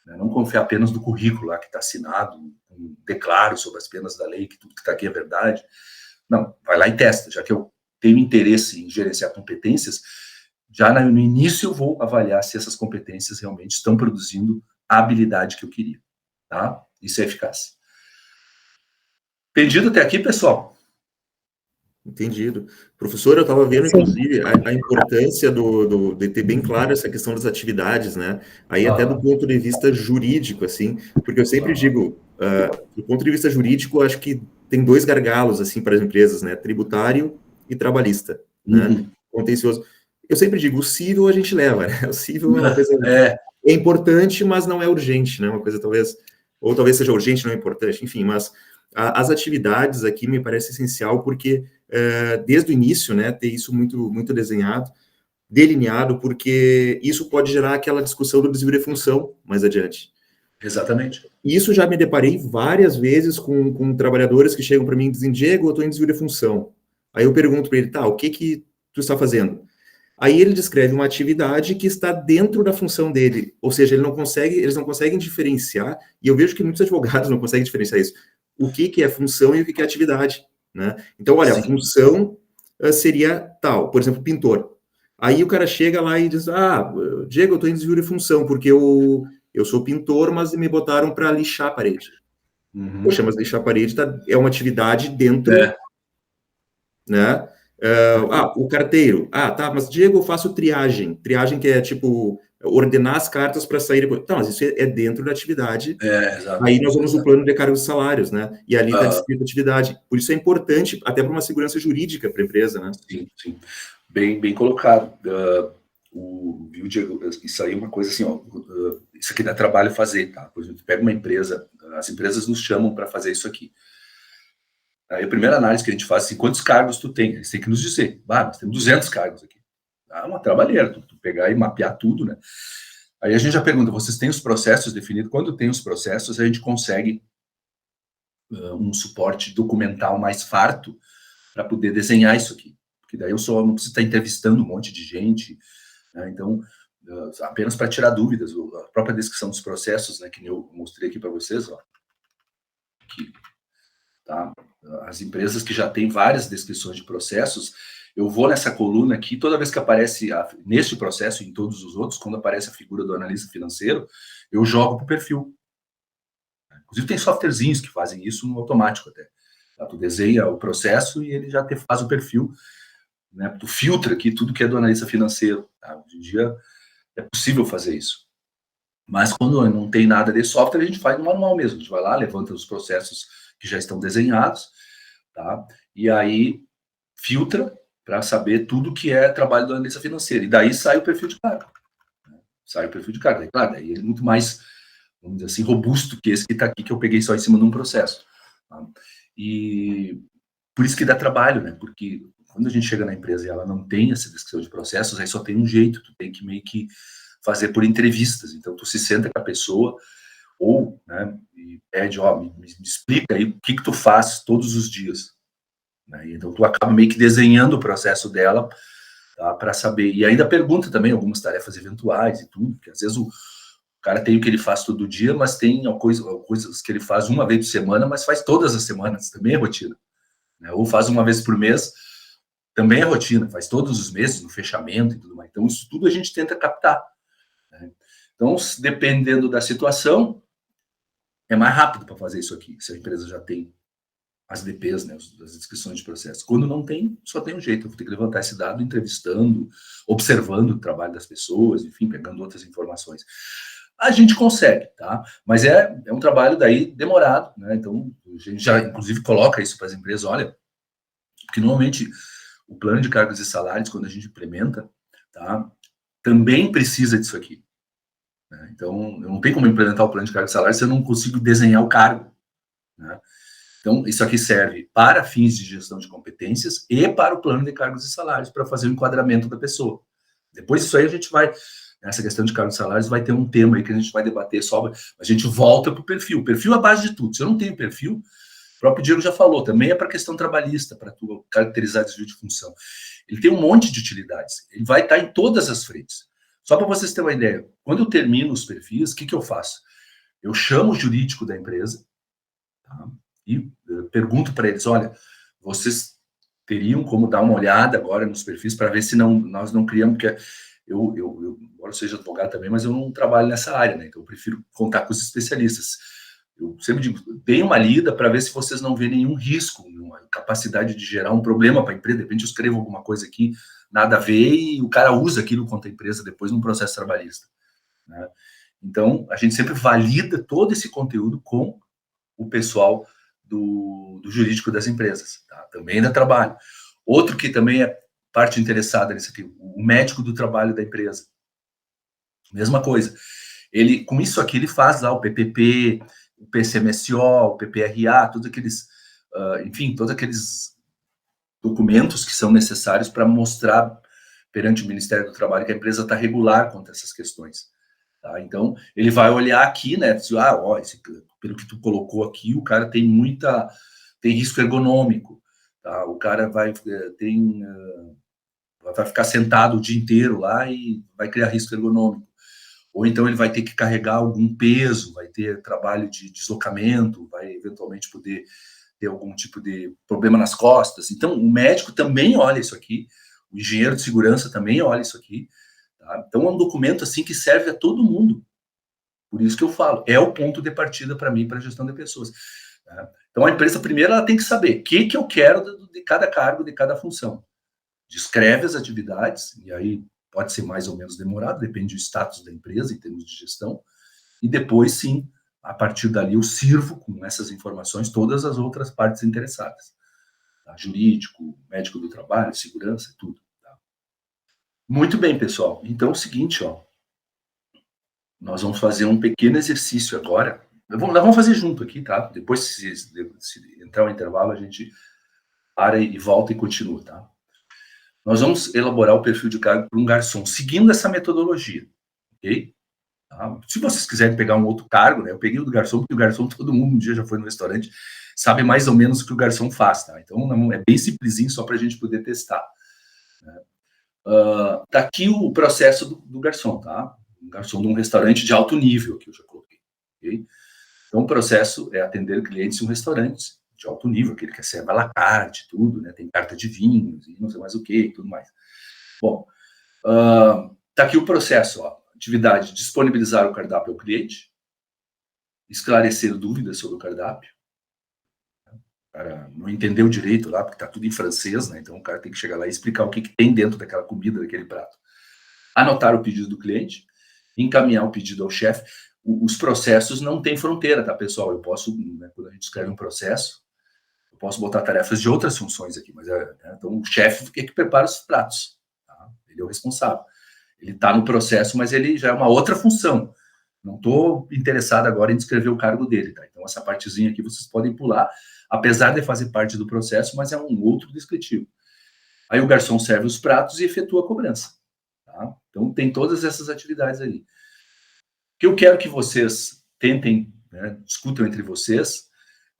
Não confiar apenas no currículo lá que está assinado, um declaro sobre as penas da lei, que tudo que está aqui é verdade. Não, vai lá e testa. Já que eu tenho interesse em gerenciar competências, já no início eu vou avaliar se essas competências realmente estão produzindo a habilidade que eu queria. Tá? Isso é eficácia. Entendido até aqui, pessoal? Entendido. Professor, eu estava vendo, inclusive, a importância de ter bem claro essa questão das atividades, né? Aí até do ponto de vista jurídico, assim, porque eu sempre digo, do ponto de vista jurídico, acho que tem 2 gargalos, assim, para as empresas, né? Tributário e trabalhista, né? Contencioso. Eu sempre digo, o cível a gente leva, né? O cível é uma coisa... É importante, mas não é urgente, né? Uma coisa talvez... Ou talvez seja urgente, não é importante, enfim, mas as atividades aqui me parece essencial, porque desde o início, né, ter isso muito desenhado, delineado, porque isso pode gerar aquela discussão do desvio de função mais adiante. Exatamente. Isso já me deparei várias vezes com trabalhadores que chegam para mim e dizem, Diego, eu estou em desvio de função. Aí eu pergunto para ele, tá, o que tu está fazendo? Aí ele descreve uma atividade que está dentro da função dele, ou seja, eles não conseguem diferenciar, e eu vejo que muitos advogados não conseguem diferenciar isso, o que é função e o que é atividade, né? Então, olha, a função seria tal, por exemplo, pintor. Aí o cara chega lá e diz, Diego, eu estou em desvio de função, porque eu sou pintor, mas me botaram para lixar a parede. Poxa, mas lixar a parede é uma atividade dentro, né? O carteiro. Tá, mas Diego, eu faço triagem. Triagem que é, tipo, ordenar as cartas para sair depois. Tá, mas isso é dentro da atividade. Aí nós vamos no plano de cargos e salários, né? E ali está descrita a atividade. Por isso é importante, até para uma segurança jurídica para a empresa, né? Sim, sim. Bem colocado. viu, Diego, isso aí é uma coisa assim, ó, isso aqui dá trabalho fazer, tá? Por exemplo, pega uma empresa, as empresas nos chamam para fazer isso aqui. Aí a primeira análise que a gente faz é assim, quantos cargos tu tem? Eles têm que nos dizer, nós temos 200 cargos aqui. É uma trabalheira, tu pegar e mapear tudo, né? Aí a gente já pergunta, vocês têm os processos definidos? Quando tem os processos, a gente consegue um suporte documental mais farto para poder desenhar isso aqui. Porque daí eu só não preciso estar entrevistando um monte de gente, né? Então, apenas para tirar dúvidas, a própria descrição dos processos, né, que eu mostrei aqui para vocês, ó, aqui, tá? As empresas que já têm várias descrições de processos, eu vou nessa coluna aqui, toda vez que aparece neste processo e em todos os outros, quando aparece a figura do analista financeiro, eu jogo para o perfil. Inclusive tem softwarezinhos que fazem isso no automático até. Tá? Tu desenha o processo e ele já faz o perfil, né? Tu filtra aqui tudo que é do analista financeiro. Tá? Hoje em dia é possível fazer isso. Mas quando não tem nada de software, a gente faz no manual mesmo. A gente vai lá, levanta os processos que já estão desenhados, tá? E aí filtra para saber tudo que é trabalho do analista financeiro. E daí sai o perfil de cargo. Né? Sai o perfil de cargo. É claro, daí ele é muito mais, vamos dizer assim, robusto que esse que está aqui, que eu peguei só em cima de um processo. Tá? E por isso que dá trabalho, né? Porque quando a gente chega na empresa e ela não tem essa descrição de processos, aí só tem um jeito, tu tem que meio que fazer por entrevistas. Então, tu se senta com a pessoa ou, né, e pede, me explica aí o que tu faz todos os dias. Né? Então, tu acaba meio que desenhando o processo dela, tá, para saber. E ainda pergunta também algumas tarefas eventuais e tudo, porque às vezes o cara tem o que ele faz todo dia, mas tem coisas que ele faz uma vez por semana, mas faz todas as semanas, também é rotina. Né? Ou faz uma vez por mês, também é rotina, faz todos os meses, no fechamento e tudo mais. Então, isso tudo a gente tenta captar. Né? Então, dependendo da situação, é mais rápido para fazer isso aqui, se a empresa já tem as DPs, né, as descrições de processo. Quando não tem, só tem um jeito, eu vou ter que levantar esse dado entrevistando, observando o trabalho das pessoas, enfim, pegando outras informações. A gente consegue, tá? Mas é um trabalho daí demorado, né? Então, a gente já, inclusive, coloca isso para as empresas, olha, porque normalmente o plano de cargos e salários, quando a gente implementa, tá, também precisa disso aqui. Né? Então, eu não tenho como implementar o plano de cargos e salários se eu não consigo desenhar o cargo. Né? Então, isso aqui serve para fins de gestão de competências e para o plano de cargos e salários, para fazer o enquadramento da pessoa. Depois disso aí a gente vai, nessa questão de cargos e salários, vai ter um tema aí que a gente vai debater sobre, a gente volta para o perfil. Perfil é a base de tudo. Se eu não tenho perfil, o próprio Diego já falou, também é para questão trabalhista, para tu caracterizar desvio de função. Ele tem um monte de utilidades. Ele vai estar em todas as frentes. Só para vocês terem uma ideia, quando eu termino os perfis, o que eu faço? Eu chamo o jurídico da empresa, tá? E pergunto para eles, olha, vocês teriam como dar uma olhada agora nos perfis para ver se nós não criamos, porque eu embora eu seja advogado também, mas eu não trabalho nessa área, né? Então eu prefiro contar com os especialistas. Eu sempre digo, deem uma lida para ver se vocês não vêem nenhum risco, nenhuma capacidade de gerar um problema para a empresa. De repente eu escrevo alguma coisa aqui, nada a ver, e o cara usa aquilo contra a empresa depois num processo trabalhista. Né? Então, a gente sempre valida todo esse conteúdo com o pessoal do jurídico das empresas. Tá? Também dá trabalho. Outro que também é parte interessada nisso aqui, o médico do trabalho da empresa. Mesma coisa. Ele, com isso aqui, ele faz lá o PPP, o PCMSO, o PPRA, todos aqueles, enfim, todos aqueles documentos que são necessários para mostrar perante o Ministério do Trabalho que a empresa está regular contra essas questões. Tá? Então, ele vai olhar aqui, né? Pelo que tu colocou aqui, o cara tem risco ergonômico, tá? O cara vai ficar sentado o dia inteiro lá e vai criar risco ergonômico. Ou então ele vai ter que carregar algum peso, vai ter trabalho de deslocamento, vai eventualmente poder ter algum tipo de problema nas costas. Então, o médico também olha isso aqui, o engenheiro de segurança também olha isso aqui. Tá? Então, é um documento assim que serve a todo mundo. Por isso que eu falo, é o ponto de partida para mim, para a gestão de pessoas. Tá? Então, a empresa, primeiro, ela tem que saber o que eu quero de cada cargo, de cada função. Descreve as atividades, e aí pode ser mais ou menos demorado, depende do status da empresa em termos de gestão, e depois, sim, a partir dali eu sirvo com essas informações todas as outras partes interessadas. Tá? Jurídico, médico do trabalho, segurança, tudo. Tá? Muito bem, pessoal. Então é o seguinte, ó. Nós vamos fazer um pequeno exercício agora. Nós vamos fazer junto aqui, tá? Depois, se entrar o intervalo, a gente para e volta e continua, tá? Nós vamos elaborar o perfil de cargo para um garçom, seguindo essa metodologia, ok? Tá? Se vocês quiserem pegar um outro cargo, né? Eu peguei o do garçom, porque o garçom, todo mundo um dia já foi no restaurante, sabe mais ou menos o que o garçom faz, tá? Então, é bem simplesinho, só para a gente poder testar. Né? Tá aqui o processo do garçom, tá? Um garçom de um restaurante de alto nível, que eu já coloquei, ok? Então, o processo é atender clientes em um restaurante de alto nível, aquele que serve à la carte, tudo, né? Tem carta de vinhos e não sei mais o que, tudo mais. Bom, tá aqui o processo, ó. Atividade: disponibilizar o cardápio ao cliente, esclarecer dúvidas sobre o cardápio. O cara não entendeu direito lá, porque tá tudo em francês, né? Então o cara tem que chegar lá e explicar o que tem dentro daquela comida, daquele prato. Anotar o pedido do cliente, encaminhar o pedido ao chefe. Os processos não têm fronteira, tá, pessoal? Eu posso, né, quando a gente escreve um processo, eu posso botar tarefas de outras funções aqui, mas né, então o chefe é que prepara os pratos, tá? Ele é o responsável. Ele está no processo, mas ele já é uma outra função. Não estou interessado agora em descrever o cargo dele, tá? Então essa partezinha aqui vocês podem pular, apesar de fazer parte do processo, mas é um outro descritivo. Aí o garçom serve os pratos e efetua a cobrança, tá? Então tem todas essas atividades ali. O que eu quero que vocês tentem, né, discutam entre vocês,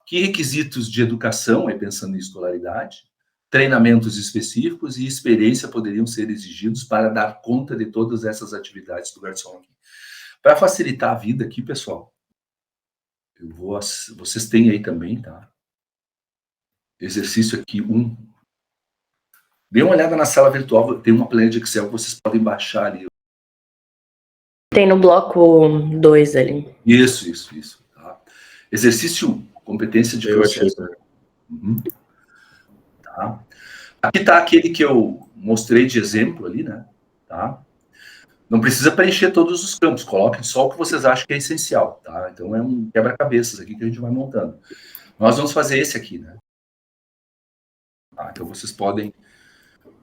que requisitos de educação, pensando em escolaridade, treinamentos específicos e experiência poderiam ser exigidos para dar conta de todas essas atividades do garçom aqui. Para facilitar a vida aqui, pessoal, vocês têm aí também, tá? Exercício aqui 1. Dê uma olhada na sala virtual, tem uma planilha de Excel que vocês podem baixar ali. Tem no bloco 2 ali. Isso. Tá? Exercício 1, competência de processo. Uhum. Tá? Aqui está aquele que eu mostrei de exemplo ali, né? Tá? Não precisa preencher todos os campos, coloquem só o que vocês acham que é essencial, tá? Então é um quebra-cabeças aqui que a gente vai montando. Nós vamos fazer esse aqui, né? Tá, então vocês podem...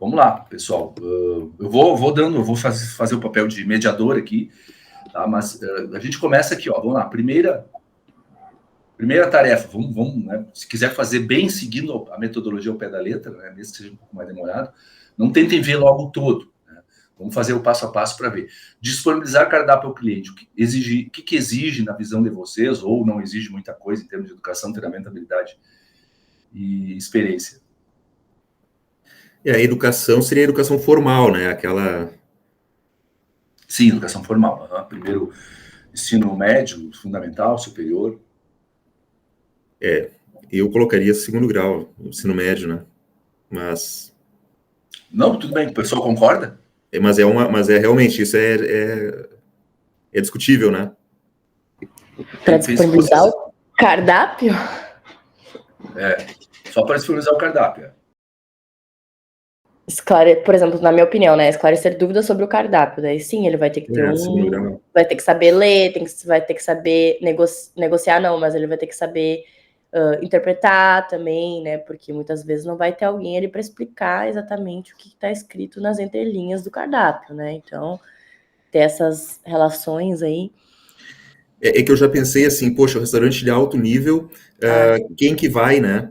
Vamos lá, pessoal. Eu vou fazer o papel de mediador aqui, tá? Mas a gente começa aqui, ó. Vamos lá, primeira tarefa, vamos, né? Se quiser fazer bem seguindo a metodologia ao pé da letra, né? Mesmo que seja um pouco mais demorado, não tentem ver logo o todo. Né? Vamos fazer o passo a passo para ver. Disponibilizar cardápio ao cliente. O que exige na visão de vocês, ou não exige muita coisa em termos de educação, treinamento, habilidade e experiência? A educação seria a educação formal, né? Aquela... Sim, educação formal. Primeiro, ensino médio, fundamental, superior. Eu colocaria segundo grau, ensino médio, né? Mas... Não, tudo bem, o pessoal concorda? Mas realmente, isso é discutível, né? Para disponibilizar o cardápio? Só para disponibilizar o cardápio. Por exemplo, na minha opinião, né? Esclarecer dúvidas sobre o cardápio. Daí sim, ele vai ter que ter vai ter que saber ler, vai ter que saber negociar, não, mas ele vai ter que saber interpretar também, né? Porque muitas vezes não vai ter alguém ali para explicar exatamente o que está escrito nas entrelinhas do cardápio, né? Então, ter essas relações aí. É que eu já pensei assim, poxa, o restaurante de alto nível, quem que vai, né?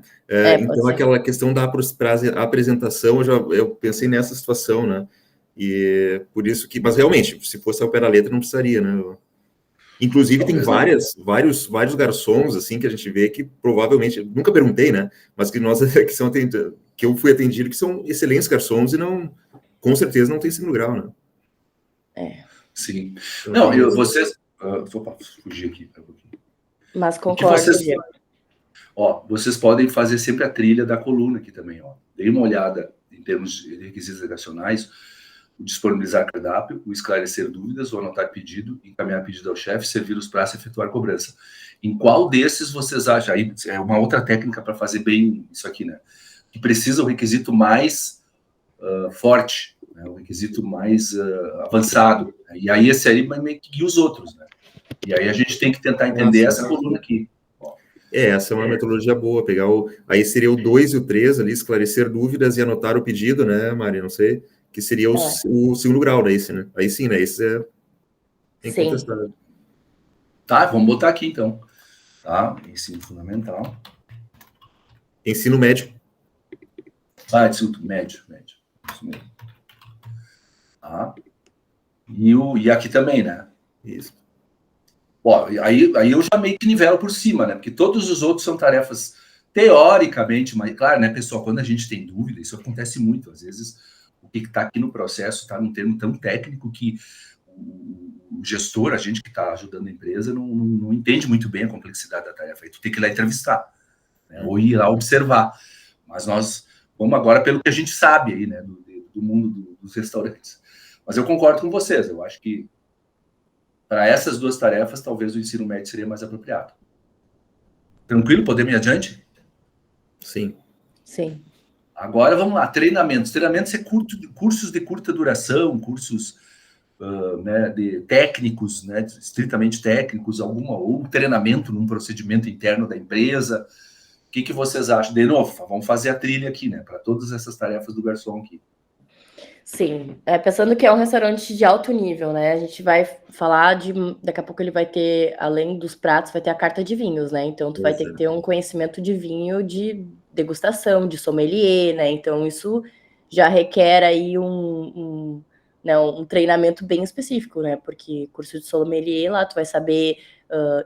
Então, aquela questão da apresentação, eu pensei nessa situação, né? E por isso que... Mas realmente, se fosse ao pé da letra, não precisaria, né? Inclusive, tem vários garçons, assim, que a gente vê que provavelmente... Nunca perguntei, né? Mas que eu fui atendido, que são excelentes garçons e com certeza não tem segundo grau, né? Sim. Não, vocês... vou fugir aqui. Mas concordo, vocês podem fazer sempre a trilha da coluna aqui também, ó. Dê uma olhada em termos de requisitos educacionais, o disponibilizar cardápio, o esclarecer dúvidas, o anotar pedido, encaminhar pedido ao chefe, servir os pratos e efetuar cobrança. Em qual desses vocês acham? Aí é uma outra técnica para fazer bem isso aqui, né? Que precisa o requisito mais forte, né? O requisito mais avançado. E aí esse aí vai meio que guia os outros, né? E aí a gente tem que tentar entender essa coluna aqui. Essa é uma metodologia boa, pegar aí seria o 2 e o 3 ali, esclarecer dúvidas e anotar o pedido, né, Mari? Não sei. que seria o segundo grau, daí, né? Aí sim, né? Esse é incontestável. Tá, vamos botar aqui, então. Tá, ensino fundamental. Ensino médio. Ensino médio. Isso mesmo. Tá. E aqui também, né? Isso. Bom, aí eu já meio que nivelo por cima, né? Porque todos os outros são tarefas teoricamente, mas claro, né, pessoal, quando a gente tem dúvida, isso acontece muito. Às vezes, o que está aqui no processo está num termo tão técnico que o gestor, a gente que está ajudando a empresa, não entende muito bem a complexidade da tarefa. Aí tu tem que ir lá entrevistar, né? Ou ir lá observar. Mas nós vamos agora pelo que a gente sabe aí, né, do mundo dos restaurantes. Mas eu concordo com vocês. Eu acho que para essas duas tarefas, talvez o ensino médio seria mais apropriado. Tranquilo? Podemos ir adiante? Sim. Sim. Agora vamos lá, treinamentos. Treinamentos é cursos de curta duração, cursos né, de técnicos, né, estritamente técnicos, ou um treinamento num procedimento interno da empresa. O que vocês acham? De novo, vamos fazer a trilha aqui, né, para todas essas tarefas do garçom aqui. Sim, pensando que é um restaurante de alto nível, né? A gente vai falar daqui a pouco ele vai ter, além dos pratos, vai ter a carta de vinhos, né? Então tu vai ter que ter um conhecimento de vinho de degustação, de sommelier, né? Então isso já requer aí um treinamento bem específico, né? Porque curso de sommelier lá tu vai saber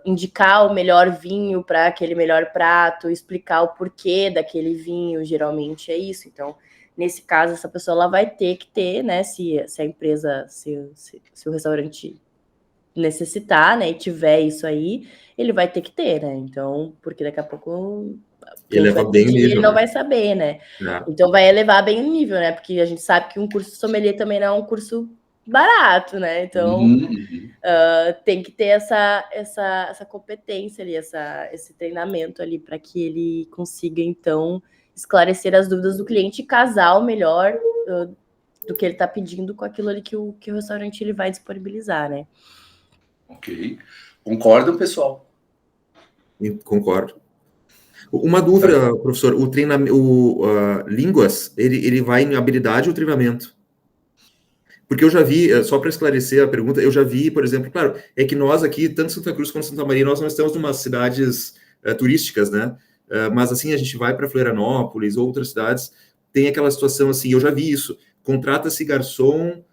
indicar o melhor vinho para aquele melhor prato, explicar o porquê daquele vinho, geralmente é isso. Então nesse caso, essa pessoa ela vai ter que ter, né? Se a empresa, se o restaurante necessitar, né? E tiver isso aí, ele vai ter que ter, né? Então, porque daqui a pouco ele leva bem nível, ele não vai saber, né? Então vai elevar bem o nível, né? Porque a gente sabe que um curso de sommelier também não é um curso barato, né? Então tem que ter essa competência ali, esse treinamento ali para que ele consiga, então, esclarecer as dúvidas do cliente e casar o melhor do que ele está pedindo com aquilo ali que o restaurante ele vai disponibilizar, né? Ok. Concordam, pessoal? Concordo. Uma dúvida, professor, o treinamento, línguas, ele vai em habilidade ou treinamento? Porque eu já vi, só para esclarecer a pergunta, eu já vi, por exemplo, claro, é que nós aqui, tanto Santa Cruz quanto Santa Maria, nós não estamos em umas cidades turísticas, né? Mas assim, a gente vai para Florianópolis, outras cidades, tem aquela situação assim, eu já vi isso, contrata-se garçom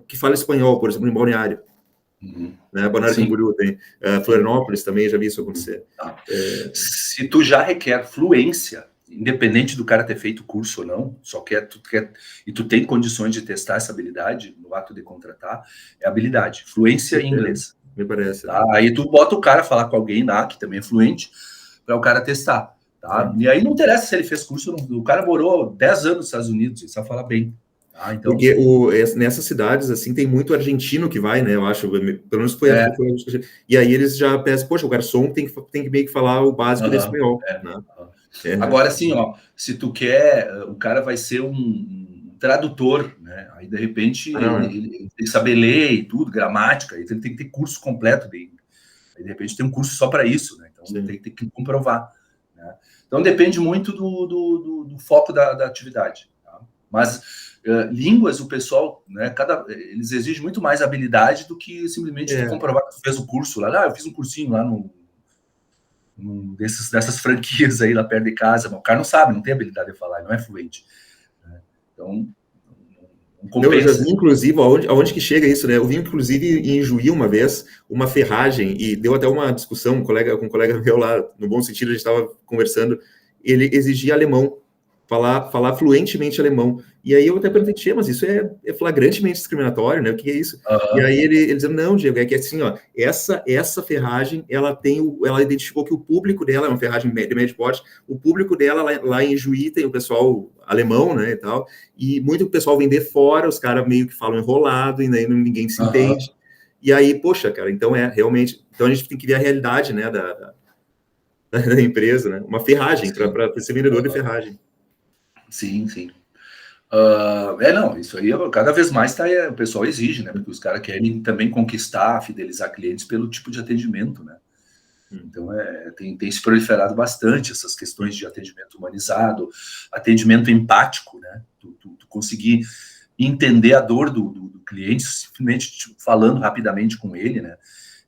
que fala espanhol, por exemplo, em Balneário. Né? Balneário Camboriú tem. Florianópolis também, já vi isso acontecer. Se tu já requer fluência, independente do cara ter feito curso ou não, e tu tem condições de testar essa habilidade no ato de contratar, é habilidade, fluência em inglês. Me parece. Tá? Aí tu bota o cara falar com alguém lá, que também é fluente, para o cara testar. Tá? E aí não interessa se ele fez curso ou não. O cara morou 10 anos nos Estados Unidos, ele sabe falar bem. Ah, então... Porque nessas cidades, assim, tem muito argentino que vai, né, eu acho, pelo menos foi e aí eles já pensam, poxa, o garçom tem que meio que falar o básico de espanhol, né? Agora, assim, ó, se tu quer, o cara vai ser um tradutor, né, aí de repente ele tem que saber ler e tudo, gramática, ele tem que ter curso completo dele. Aí de repente tem um curso só para isso, né, então tem que comprovar, né? Então depende muito do foco da atividade, tá? Mas línguas, o pessoal, né, eles exigem muito mais habilidade do que simplesmente tu comprovar que tu fez o curso lá. Eu fiz um cursinho lá dessas franquias aí lá perto de casa, mas o cara não sabe, não tem habilidade de falar, não é fluente, né? Então, não compensa. Eu já vi, inclusive, aonde que chega isso, né? Eu vi, inclusive, em Juí uma vez, uma ferragem, e deu até uma discussão com um colega meu lá, no bom sentido, a gente estava conversando, ele exigia alemão, falar fluentemente alemão. E aí eu até perguntei, mas isso é flagrantemente discriminatório, né? O que é isso? E aí ele dizendo, não, Diego, é que assim, ó, essa ferragem, ela identificou que o público dela, é uma ferragem de médio porte, o público dela lá em Juí tem o pessoal alemão, né, e tal, e muito pessoal vem de fora, os caras meio que falam enrolado, e aí ninguém se entende. E aí, poxa, cara, então realmente, então a gente tem que ver a realidade, né, da empresa, né? Uma ferragem, para ser vendedor de ferragem. Sim. Não, isso aí cada vez mais o pessoal exige, né? Porque os caras querem também conquistar, fidelizar clientes pelo tipo de atendimento, né? Então tem se proliferado bastante essas questões de atendimento humanizado, atendimento empático, né? Tu conseguir entender a dor do cliente, simplesmente tipo, falando rapidamente com ele, né?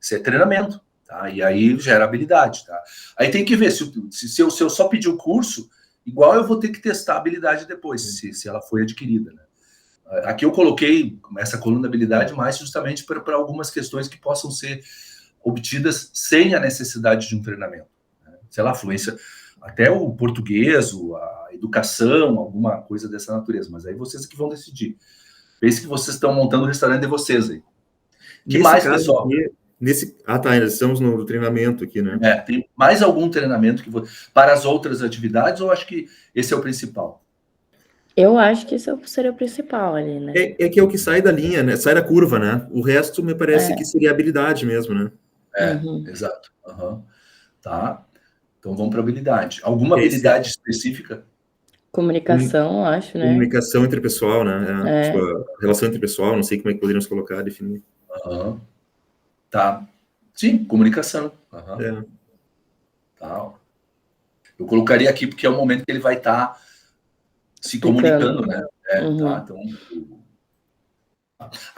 Isso é treinamento, tá? E aí gera habilidade, tá? Aí tem que ver, se eu só pedir o curso, igual eu vou ter que testar a habilidade depois, se ela foi adquirida, né? Aqui eu coloquei essa coluna de habilidade mais justamente para algumas questões que possam ser obtidas sem a necessidade de um treinamento, né? Sei lá, fluência, até o português, a educação, alguma coisa dessa natureza, mas aí vocês que vão decidir. Pense que vocês estão montando o restaurante de vocês aí. Que nesse mais, caso pessoal? Aqui, ainda estamos no treinamento aqui, né? Tem mais algum treinamento para as outras atividades, ou acho que esse é o principal? Eu acho que isso seria o principal ali, né? É que é o que sai da linha, né? Sai da curva, né? O resto me parece que seria habilidade mesmo, né? Exato. Tá. Então vamos para habilidade. Alguma habilidade específica? Comunicação, acho, né? Comunicação interpessoal, né? Tipo, relação interpessoal, não sei como é que poderíamos colocar, definir. Tá. Sim, comunicação. Tá. Eu colocaria aqui porque é o momento que ele vai estar se comunicando, né? Tá. Então,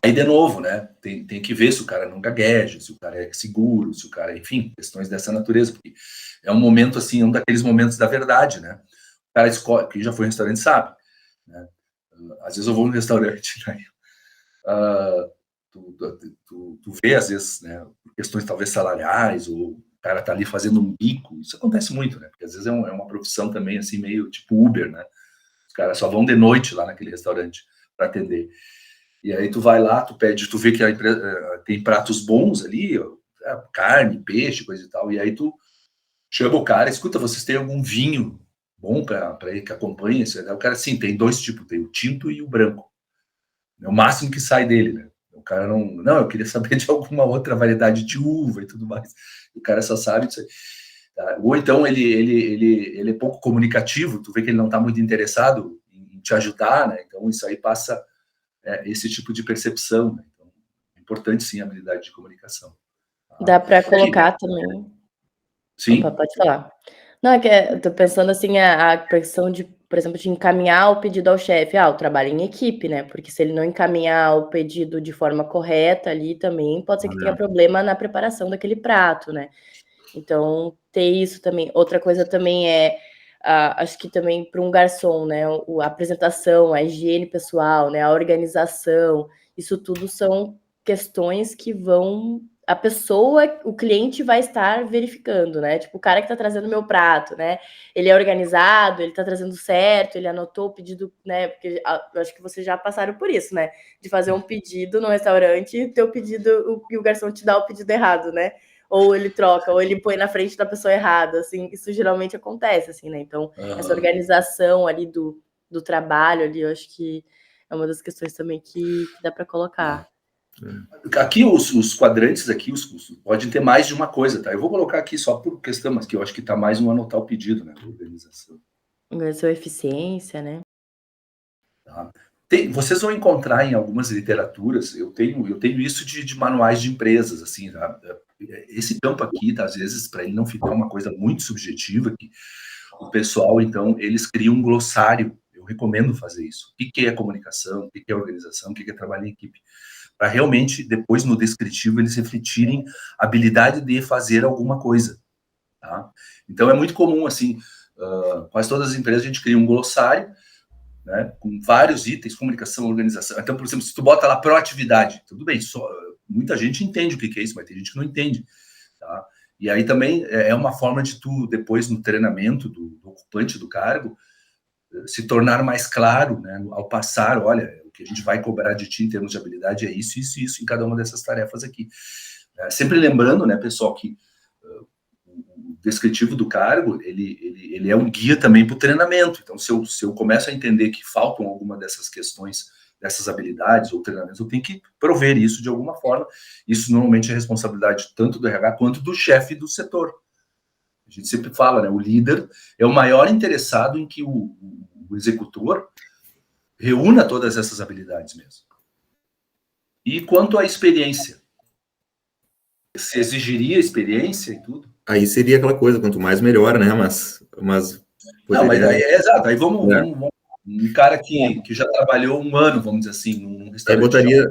aí, de novo, né? Tem que ver se o cara não gagueja, se o cara é seguro, se o cara, enfim, questões dessa natureza, porque é um momento, assim, um daqueles momentos da verdade, né? O cara escolhe, quem já foi em restaurante sabe, né? Às vezes eu vou no restaurante, né? Tu vê, às vezes, né, questões talvez salariais, ou o cara tá ali fazendo um bico, isso acontece muito, né? Porque às vezes é uma profissão também, assim, meio tipo Uber, né? Os caras só vão de noite lá naquele restaurante para atender. E aí tu vai lá, tu pede, tu vê que a empresa tem pratos bons ali, carne, peixe, coisa e tal, e aí tu chama o cara, escuta, vocês têm algum vinho bom para ele que acompanha isso? O cara, sim, tem dois tipos, tem o tinto e o branco. É o máximo que sai dele, né? O cara não, eu queria saber de alguma outra variedade de uva e tudo mais. O cara só sabe disso aí. Tá? Ou então ele é pouco comunicativo, tu vê que ele não está muito interessado em te ajudar, né? Então isso aí passa esse tipo de percepção, né? Então, é importante sim a habilidade de comunicação. Tá? Dá para colocar também. Sim. Opa, pode falar. Não, é que eu tô pensando assim, a questão de, por exemplo, de encaminhar o pedido ao chefe. O trabalho em equipe, né? Porque se ele não encaminhar o pedido de forma correta ali também, pode ser que tenha problema na preparação daquele prato, né? Então, ter isso também. Outra coisa também acho que também para um garçom, né? A apresentação, a higiene pessoal, né? A organização, isso tudo são questões que vão... A pessoa, o cliente vai estar verificando, né? Tipo, o cara que tá trazendo meu prato, né? Ele é organizado, ele tá trazendo certo, ele anotou o pedido, né? Porque eu acho que vocês já passaram por isso, né? De fazer um pedido no restaurante e ter o pedido, e o garçom te dá o pedido errado, né? Ou ele troca, ou ele põe na frente da pessoa errada, assim, isso geralmente acontece, assim, né? Então, essa organização ali do trabalho ali, eu acho que é uma das questões também que dá para colocar. Aqui os quadrantes aqui podem ter mais de uma coisa, tá? Eu vou colocar aqui só por questão, mas que eu acho que tá mais um anotar o pedido, né? Organização. Organização e eficiência, né? Tá. Vocês vão encontrar em algumas literaturas, eu tenho isso de manuais de empresas, assim, tá? Esse campo aqui, tá, às vezes, para ele não ficar uma coisa muito subjetiva, que o pessoal, então, eles criam um glossário. Eu recomendo fazer isso. O que é comunicação, o que é organização, o que é trabalho em equipe, para realmente, depois, no descritivo, eles refletirem a habilidade de fazer alguma coisa, tá? Então, é muito comum, assim, quase todas as empresas, a gente cria um glossário, né, com vários itens, comunicação, organização. Então, por exemplo, se tu bota lá proatividade, tudo bem, muita gente entende o que é isso, mas tem gente que não entende, tá? E aí também é uma forma de tu, depois, no treinamento do ocupante do cargo, se tornar mais claro, né, ao passar, olha, o que a gente vai cobrar de ti em termos de habilidade é isso, isso, isso, em cada uma dessas tarefas aqui. Sempre lembrando, né, pessoal, que o descritivo do cargo, ele é um guia também para o treinamento. Então, se eu começo a entender que faltam alguma dessas questões, dessas habilidades ou treinamentos, eu tenho que prover isso de alguma forma. Isso normalmente é responsabilidade tanto do RH quanto do chefe do setor. A gente sempre fala, né? O líder é o maior interessado em que o executor reúna todas essas habilidades mesmo. E quanto à experiência? Se exigiria experiência e tudo? Aí seria aquela coisa, quanto mais melhor, né? Mas não, mas aí é exato. Aí vamos Um cara que já trabalhou 1 ano, vamos dizer assim, num restaurante. Aí botaria...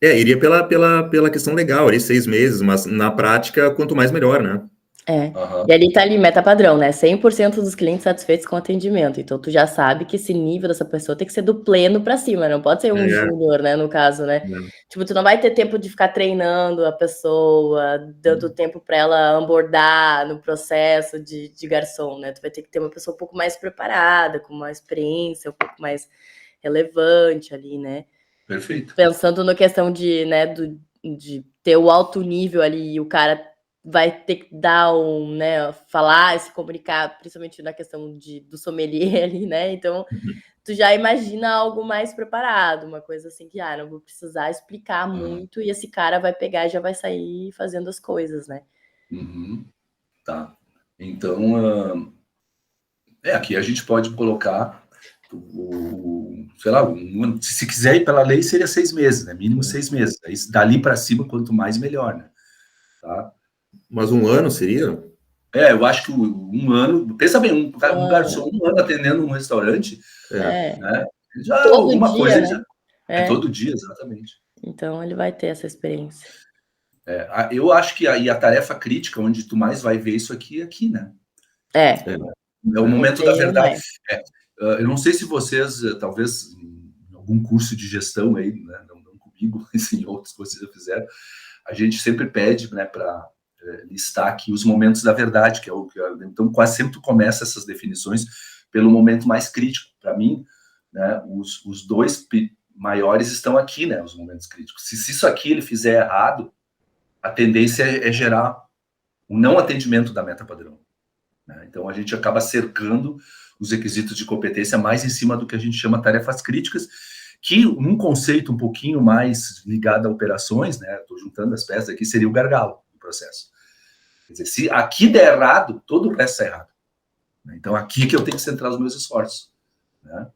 iria pela questão legal, ali 6 meses, mas na prática, quanto mais melhor, né? E ali tá ali, meta padrão, né? 100% dos clientes satisfeitos com o atendimento. Então, tu já sabe que esse nível dessa pessoa tem que ser do pleno pra cima, não pode ser um júnior, né? No caso, né? Tipo, tu não vai ter tempo de ficar treinando a pessoa, dando tempo pra ela abordar no processo de garçom, né? Tu vai ter que ter uma pessoa um pouco mais preparada, com uma experiência um pouco mais relevante ali, né? Perfeito. Pensando na questão de, né, de ter o alto nível ali, e o cara vai ter que dar né, falar, se comunicar, principalmente na questão do sommelier ali, né? Então, tu já imagina algo mais preparado, uma coisa assim que, não vou precisar explicar muito, e esse cara vai pegar e já vai sair fazendo as coisas, né? Tá. Então, aqui a gente pode colocar sei lá, se quiser ir pela lei, seria 6 meses, né? Mínimo 6 meses. Aí, dali para cima, quanto mais, melhor, né? Tá? Mas 1 ano seria? Eu acho que 1 ano... Pensa bem, um garçom 1 ano atendendo um restaurante, né? Já todo alguma dia, coisa... né? Todo dia, exatamente. Então, ele vai ter essa experiência. Eu acho que a tarefa crítica, onde tu mais vai ver isso aqui, né? É o momento da verdade. Eu não sei se vocês, talvez, em algum curso de gestão aí, né, não comigo, mas em outros que vocês já fizeram, a gente sempre pede, né, para listar aqui os momentos da verdade, então quase sempre tu começa essas definições pelo momento mais crítico. Para mim, né, os 2 maiores estão aqui, né, os momentos críticos. Se isso aqui ele fizer errado, a tendência é gerar um não atendimento da meta padrão. Né? Então, a gente acaba cercando os requisitos de competência mais em cima do que a gente chama tarefas críticas, que um conceito um pouquinho mais ligado a operações, né? Estou juntando as peças aqui, seria o gargalo do processo. Quer dizer, se aqui der errado, todo o resto é errado. Então, aqui que eu tenho que centrar os meus esforços. Né?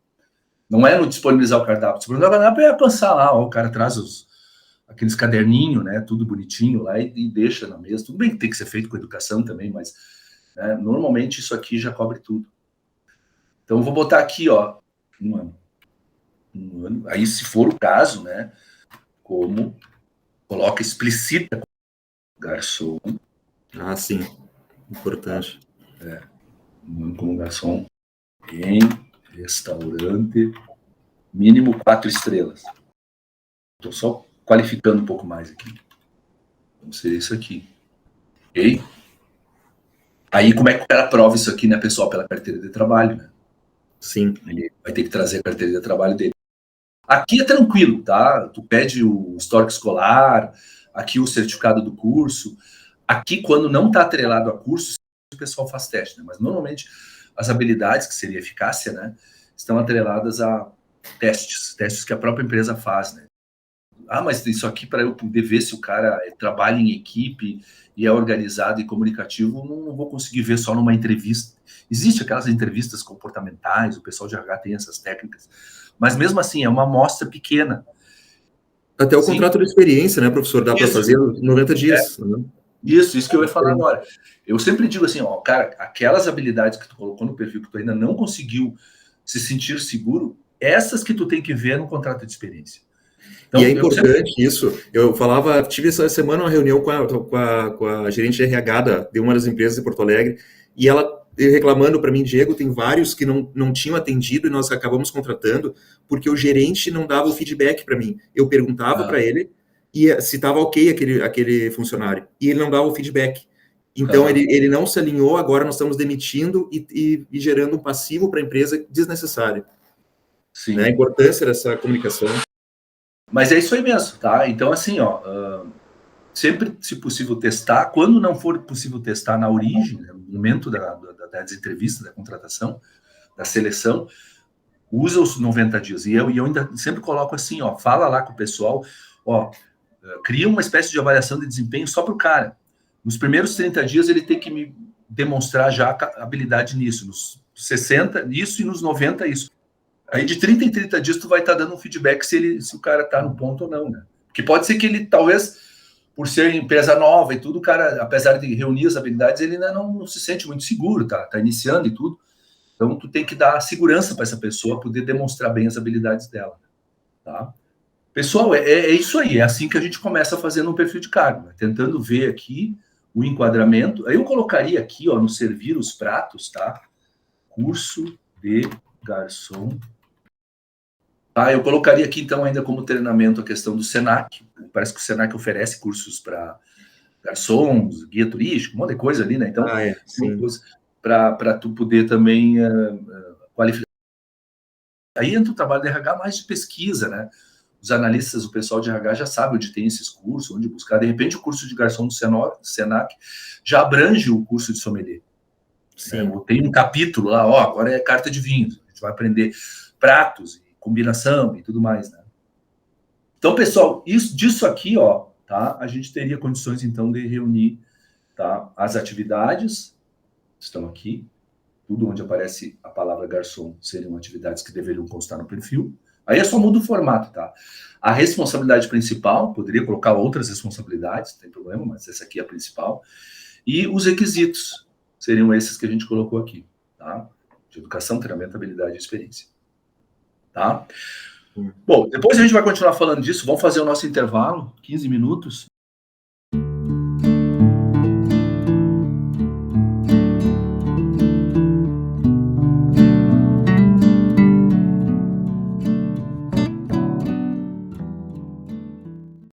Não é no disponibilizar o cardápio. Disponibilizar o cardápio é alcançar lá, o cara traz aqueles caderninhos, né? Tudo bonitinho lá e deixa na mesa. Tudo bem que tem que ser feito com educação também, mas normalmente isso aqui já cobre tudo. Então, eu vou botar aqui, 1 ano. 1 ano. Aí, se for o caso, né, como coloca explícita garçom. Sim. Importante. 1 ano como garçom em restaurante, mínimo 4 estrelas. Estou só qualificando um pouco mais aqui. Então, seria isso aqui. Ok? Aí, como é que o cara prova isso aqui, né, pessoal? Pela carteira de trabalho, né? Sim. Ele vai ter que trazer a carteira de trabalho dele. Aqui é tranquilo, tá? Tu pede o histórico escolar, aqui o certificado do curso. Aqui, quando não está atrelado a curso, o pessoal faz teste, né? Mas normalmente as habilidades, que seria eficácia, né, estão atreladas a testes que a própria empresa faz, né? Mas isso aqui, para eu poder ver se o cara trabalha em equipe e é organizado e comunicativo, não vou conseguir ver só numa entrevista. Existem aquelas entrevistas comportamentais, o pessoal de RH tem essas técnicas, mas mesmo assim é uma amostra pequena. Até o contrato de experiência, né, professor? Dá para fazer 90 dias. Né? Isso que eu ia falar agora. Eu sempre digo assim, cara, aquelas habilidades que tu colocou no perfil que tu ainda não conseguiu se sentir seguro, essas que tu tem que ver no contrato de experiência. Então, e é importante isso. Eu tive essa semana uma reunião com a gerente de RH de uma das empresas de Porto Alegre, e ela reclamando para mim, Diego, tem vários que não tinham atendido e nós acabamos contratando porque o gerente não dava o feedback para mim. Eu perguntava para ele se estava ok aquele funcionário, e ele não dava o feedback. Então, ele não se alinhou, agora nós estamos demitindo e gerando um passivo para a empresa desnecessário. Sim. Né? A importância dessa comunicação. Mas é isso aí mesmo, tá? Então, assim, sempre, se possível, testar. Quando não for possível testar na origem, né, no momento das entrevistas, da contratação, da seleção, usa os 90 dias. E eu ainda sempre coloco assim, fala lá com o pessoal, cria uma espécie de avaliação de desempenho só para o cara. Nos primeiros 30 dias, ele tem que me demonstrar já habilidade nisso. Nos 60, isso, e nos 90, isso. Aí de 30 em 30 dias tu vai estar dando um feedback se o cara está no ponto ou não, né? Porque pode ser que ele, talvez, por ser empresa nova e tudo, o cara, apesar de reunir as habilidades, ele ainda não se sente muito seguro, tá iniciando e tudo. Então, tu tem que dar segurança para essa pessoa poder demonstrar bem as habilidades dela, tá? Pessoal, é isso aí, é assim que a gente começa fazendo um perfil de cargo, né? Tentando ver aqui o enquadramento. Aí eu colocaria aqui, ó, no servir os pratos, tá? Curso de garçom. Ah, eu colocaria aqui, então, ainda como treinamento a questão do Senac. Parece que o Senac oferece cursos para garçons, guia turístico, um monte de coisa ali, né? Então, para tu poder também qualificar. Aí entra o trabalho de RH mais de pesquisa, né? Os analistas, o pessoal de RH já sabe onde tem esses cursos, onde buscar. De repente, o curso de garçom do Senac já abrange o curso de sommelier. Sim. Né? Tem um capítulo lá, ó, agora é carta de vinhos. A gente vai aprender pratos, combinação e tudo mais, né? Então, pessoal, disso aqui, ó, tá? A gente teria condições, então, de reunir, tá? As atividades estão aqui. Tudo onde aparece a palavra garçom seriam atividades que deveriam constar no perfil. Aí é só muda o formato, tá? A responsabilidade principal, poderia colocar outras responsabilidades, não tem problema, mas essa aqui é a principal. E os requisitos seriam esses que a gente colocou aqui, tá? De educação, treinamento, habilidade e experiência. Tá? Bom, depois a gente vai continuar falando disso, vamos fazer o nosso intervalo, 15 minutos.